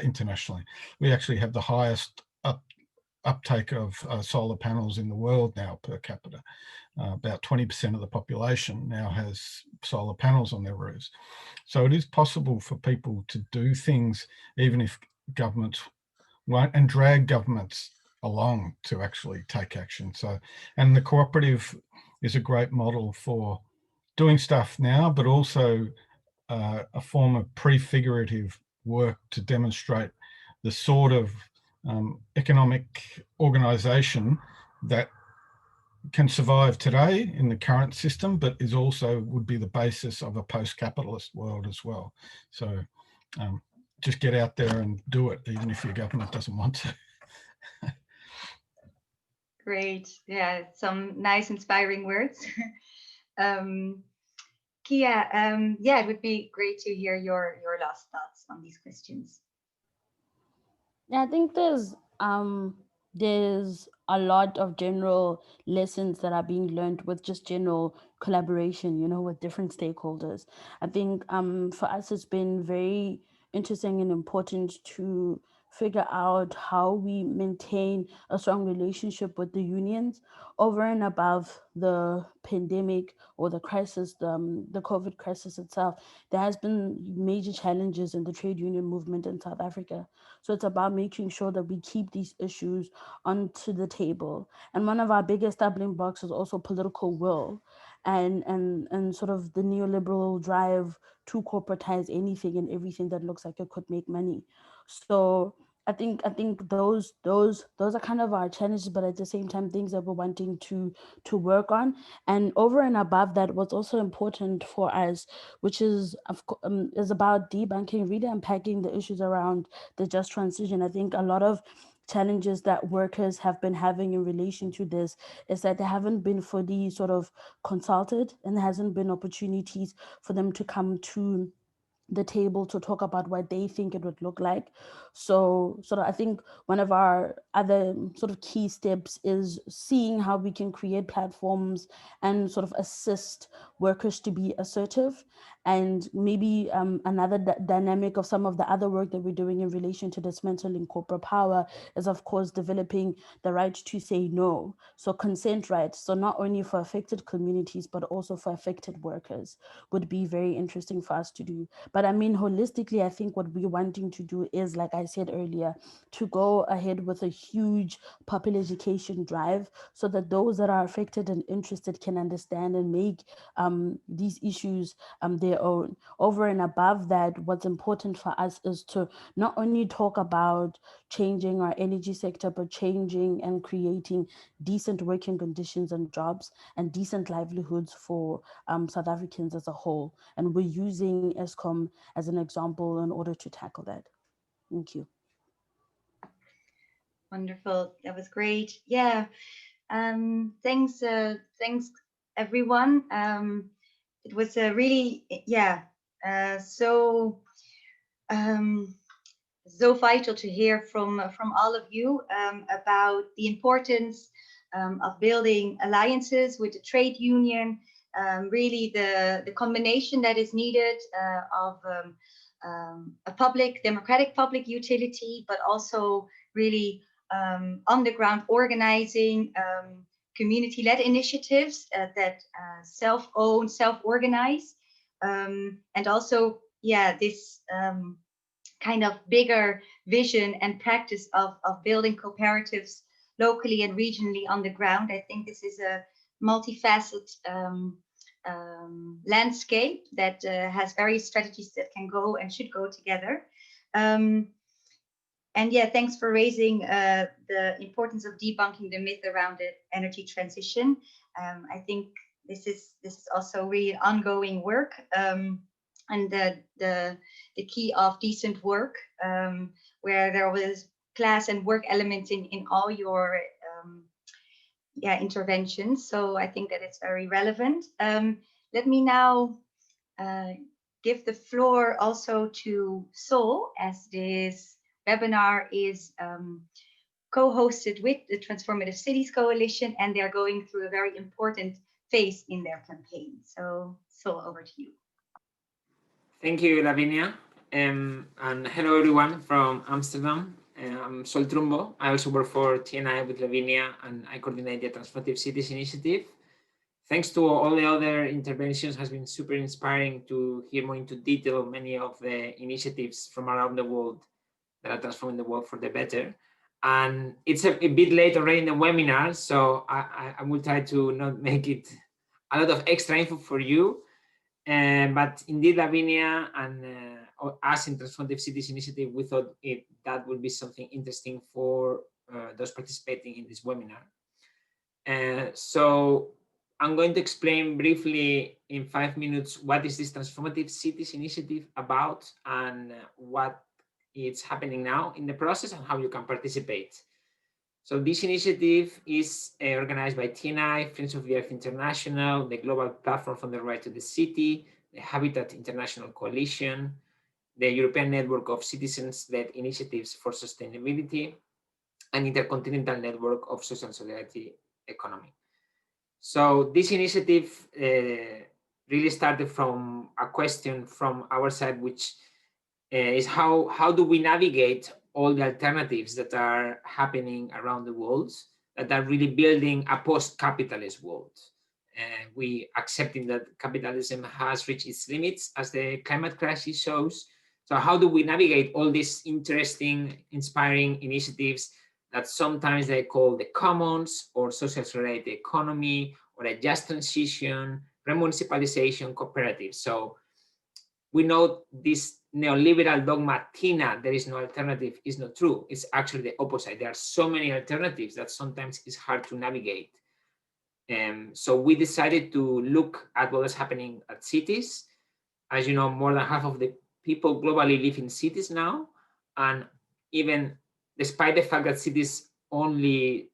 internationally. We actually have the highest uptake of solar panels in the world now per capita. About 20% of the population now has solar panels on their roofs. So it is possible for people to do things, even if governments won't, and drag governments along to actually take action. So, and the cooperative is a great model for doing stuff now, but also a form of prefigurative work to demonstrate the sort of economic organisation that can survive today in the current system, but is also would be the basis of a post-capitalist world as well. So just get out there and do it, even if your government doesn't want to. Great. Yeah, some nice inspiring words. Kia, yeah, it would be great to hear your last thoughts on these questions. Yeah, I think there's a lot of general lessons that are being learned with just general collaboration, you know, with different stakeholders. I think for us, it's been very interesting and important to figure out how we maintain a strong relationship with the unions over and above the pandemic or the crisis, the COVID crisis itself. There has been major challenges in the trade union movement in South Africa. So it's about making sure that we keep these issues onto the table. And one of our biggest stumbling blocks is also political will and sort of the neoliberal drive to corporatize anything and everything that looks like it could make money. So I think those are kind of our challenges, but at the same time, things that we're wanting to work on. And over and above that, what's also important for us, which is about debunking, really unpacking the issues around the just transition. I think a lot of challenges that workers have been having in relation to this is that they haven't been fully sort of consulted, and there hasn't been opportunities for them to come to the table to talk about what they think it would look like. So I think one of our other sort of key steps is seeing how we can create platforms and sort of assist workers to be assertive. And maybe another dynamic of some of the other work that we're doing in relation to dismantling corporate power is, of course, developing the right to say no. So consent rights, so not only for affected communities, but also for affected workers, would be very interesting for us to do. But I mean, holistically, I think what we're wanting to do is, like I said earlier, to go ahead with a huge popular education drive so that those that are affected and interested can understand and make these issues their own. Over and above that, what's important for us is to not only talk about changing our energy sector, but changing and creating decent working conditions and jobs and decent livelihoods for South Africans as a whole. And we're using Eskom as an example in order to tackle that. Thank you. Wonderful. That was great. Yeah. Thanks everyone. It was really, yeah, so vital to hear from all of you about the importance of building alliances with the trade union. Really, the combination that is needed of a democratic public utility, but also really on the ground organizing, community-led initiatives that self-own, self-organize, and also, yeah, this kind of bigger vision and practice of building cooperatives locally and regionally on the ground. I think this is a multifaceted landscape that has various strategies that can go and should go together. And yeah, thanks for raising the importance of debunking the myth around the energy transition. I think this is also really ongoing work, and the key of decent work, where there was class and work elements in all your interventions. So I think that it's very relevant. Let me now give the floor also to Sol, as this webinar is co-hosted with the Transformative Cities Coalition, and they're going through a very important phase in their campaign. So Sol, over to you. Thank you, Lavinia, and hello everyone from Amsterdam. I'm Sol Trumbo. I also work for TNI with Lavinia, and I coordinate the Transformative Cities initiative. Thanks to all the other interventions, has been super inspiring to hear more into detail many of the initiatives from around the world that are transforming the world for the better. And it's a bit late already in the webinar, so I will try to not make it a lot of extra info for you. But indeed, Lavinia and us in Transformative Cities initiative, we thought that would be something interesting for those participating in this webinar. So I'm going to explain briefly in 5 minutes what is this Transformative Cities initiative about and what is happening now in the process and how you can participate. So this initiative is organized by TNI, Friends of the Earth International, the Global Platform for the Right to the City, the Habitat International Coalition, the European Network of Citizens-led Initiatives for Sustainability, and Intercontinental Network of Social Solidarity Economy. So this initiative really started from a question from our side, which is how do we navigate all the alternatives that are happening around the world that are really building a post-capitalist world. We accepting that capitalism has reached its limits as the climate crisis shows. So how do we navigate all these interesting, inspiring initiatives that sometimes they call the commons or social solidarity economy or a just transition, remunicipalization, cooperatives. So we know this neoliberal dogma, TINA, there is no alternative, is not true. It's actually the opposite. There are so many alternatives that sometimes it's hard to navigate. So we decided to look at what is happening at cities. As you know, more than half of the people globally live in cities now. And even despite the fact that cities only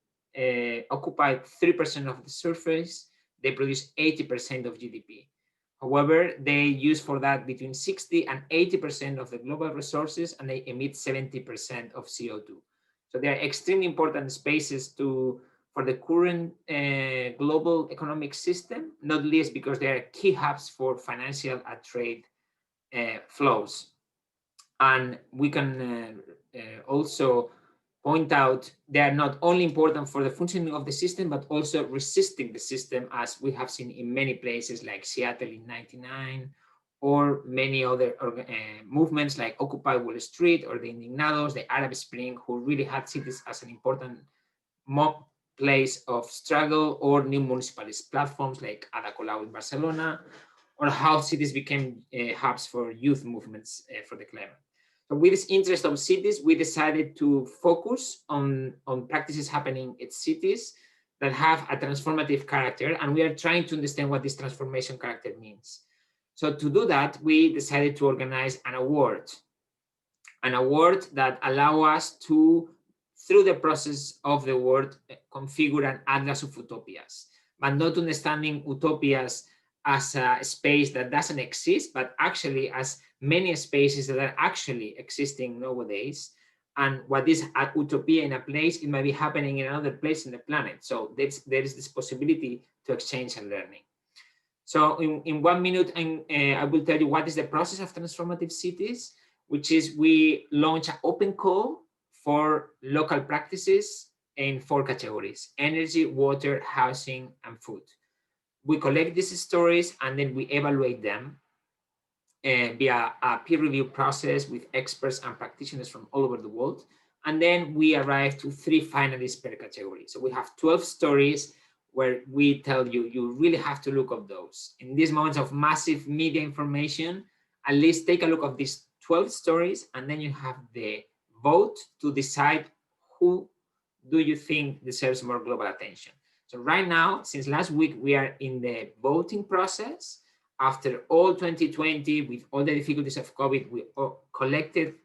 occupy 3% of the surface, they produce 80% of GDP. However, they use for that between 60 and 80% of the global resources, and they emit 70% of CO2. So they are extremely important spaces for the current global economic system, not least because they are key hubs for financial and trade flows. And we can also point out they are not only important for the functioning of the system, but also resisting the system, as we have seen in many places like Seattle in '99, or many other movements like Occupy Wall Street or the Indignados, the Arab Spring, who really had cities as an important place of struggle, or new municipalist platforms like Ada Colau in Barcelona, or how cities became hubs for youth movements for the climate. So with this interest of cities, we decided to focus on practices happening at cities that have a transformative character, and we are trying to understand what this transformation character means. So to do that, we decided to organize an award that allow us to, through the process of the award, configure an atlas of utopias, but not understanding utopias as a space that doesn't exist, but actually as many spaces that are actually existing nowadays. And what is a utopia in a place, it might be happening in another place in the planet. So there is this possibility to exchange and learning. So in 1 minute, I will tell you what is the process of Transformative Cities, which is we launch an open call for local practices in 4 categories: energy, water, housing, and food. We collect these stories and then we evaluate them via a peer review process with experts and practitioners from all over the world. And then we arrive to 3 finalists per category. So we have 12 stories where we tell you, you really have to look at those. In these moments of massive media information, at least take a look at these 12 stories, and then you have the vote to decide who do you think deserves more global attention. So right now, since last week, we are in the voting process. After all 2020, with all the difficulties of COVID, we collected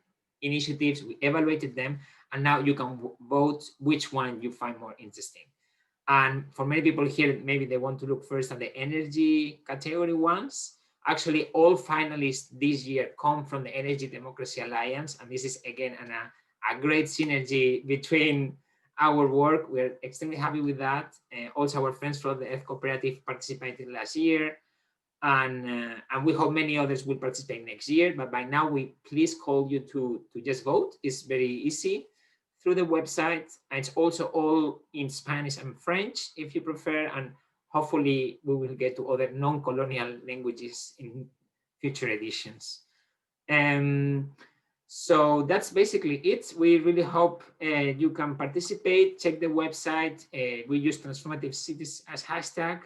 initiatives, we evaluated them, and now you can vote which one you find more interesting. And for many people here, maybe they want to look first at the energy category ones. Actually, all finalists this year come from the Energy Democracy Alliance, and this is again a great synergy between our work. We're extremely happy with that. Also, our friends from the Earthworker Cooperative participated last year, and we hope many others will participate next year. But by now, we please call you to just vote. It's very easy. through the website. And it's also all in Spanish and French, if you prefer, and hopefully we will get to other non-colonial languages in future editions. So that's basically it. We really hope you can participate. Check the website. We use Transformative Cities as hashtag.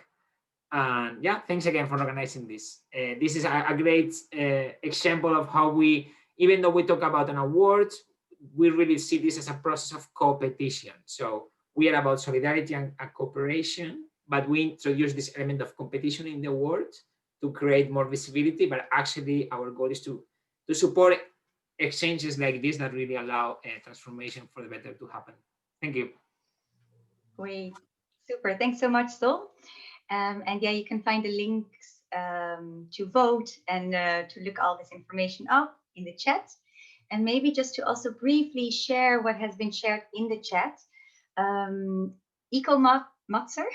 And yeah, thanks again for organizing this. This is a great example of how we, even though we talk about an award, we really see this as a process of competition. So we are about solidarity and cooperation, but we introduce this element of competition in the award to create more visibility. But actually, our goal is to support exchanges like this that really allow transformation for the better to happen. Thank you. Great, super. Thanks so much, Sol. And yeah, you can find the links to vote and to look all this information up in the chat. And maybe just to also briefly share what has been shared in the chat. Matzer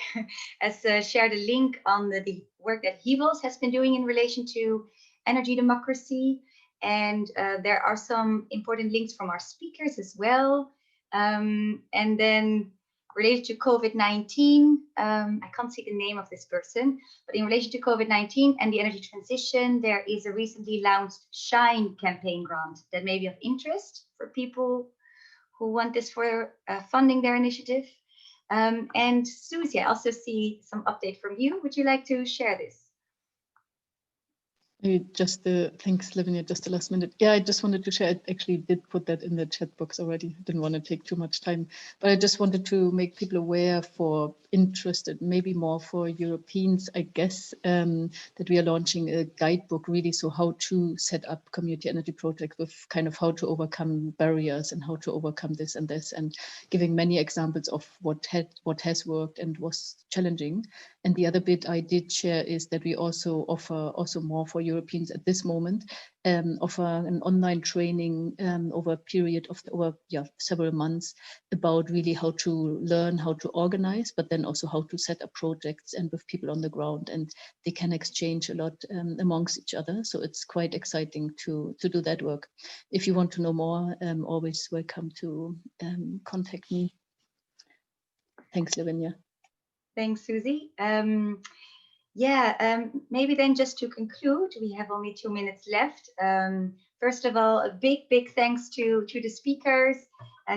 has shared a link on the work that Hivels has been doing in relation to energy democracy. And there are some important links from our speakers as well. And then related to COVID-19, I can't see the name of this person, but in relation to COVID-19 and the energy transition, there is a recently launched SHINE campaign grant that may be of interest for people who want this for funding their initiative. And Susie, I also see some update from you. Would you like to share this? Just thanks, Lavinia, just the last minute. Yeah, I just wanted to share, I actually did put that in the chat box already. I didn't want to take too much time, but I just wanted to make people aware for interested, maybe more for Europeans, I guess, that we are launching a guidebook really, so how to set up community energy projects with kind of how to overcome barriers and how to overcome this and this, and giving many examples of what has worked and was challenging. And the other bit I did share is that we also offer more for Europeans at this moment, offer an online training over a period of several months about really how to learn how to organize, but then also how to set up projects and with people on the ground, and they can exchange a lot amongst each other. So it's quite exciting to do that work. If you want to know more, always welcome to contact me. Thanks, Lavinia. Thanks, Susie. Maybe then just to conclude, we have only 2 minutes left. First of all, a big thanks to the speakers,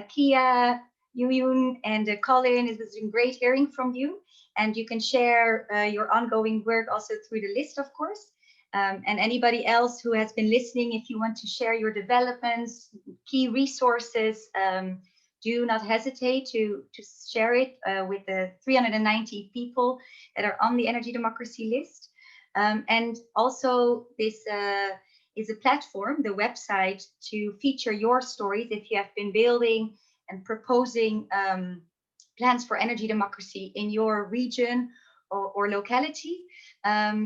Kia, Yuyun, and Colin. It was great hearing from you. And you can share your ongoing work also through the list, of course. And anybody else who has been listening, if you want to share your developments, key resources, do not hesitate to share it with the 390 people that are on the Energy Democracy list. And also this is a platform, the website, to feature your stories if you have been building and proposing plans for energy democracy in your region or locality.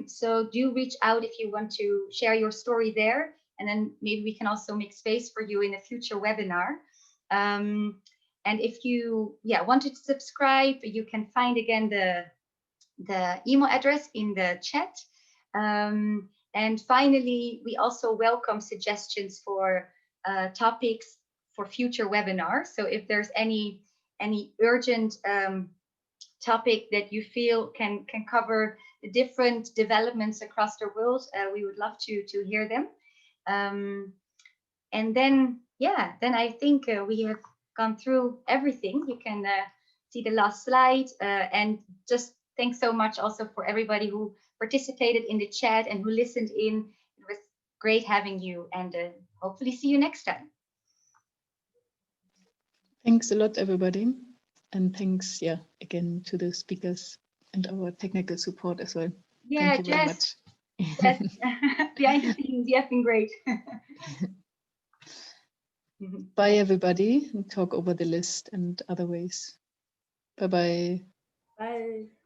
So do reach out if you want to share your story there, and then maybe we can also make space for you in a future webinar. And if you wanted to subscribe, you can find again the email address in the chat. And finally, we also welcome suggestions for topics for future webinars. So if there's any urgent topic that you feel can cover the different developments across the world, we would love to hear them. And then I think we have gone through everything. You can see the last slide, and just thanks so much also for everybody who participated in the chat and who listened in. It was great having you, and hopefully see you next time. Thanks a lot, everybody. And thanks, again to the speakers and our technical support as well. Yeah, thank you very much. Yes, behind the scenes, you have been great. Bye, everybody, and talk over the list and other ways. Bye-bye. Bye.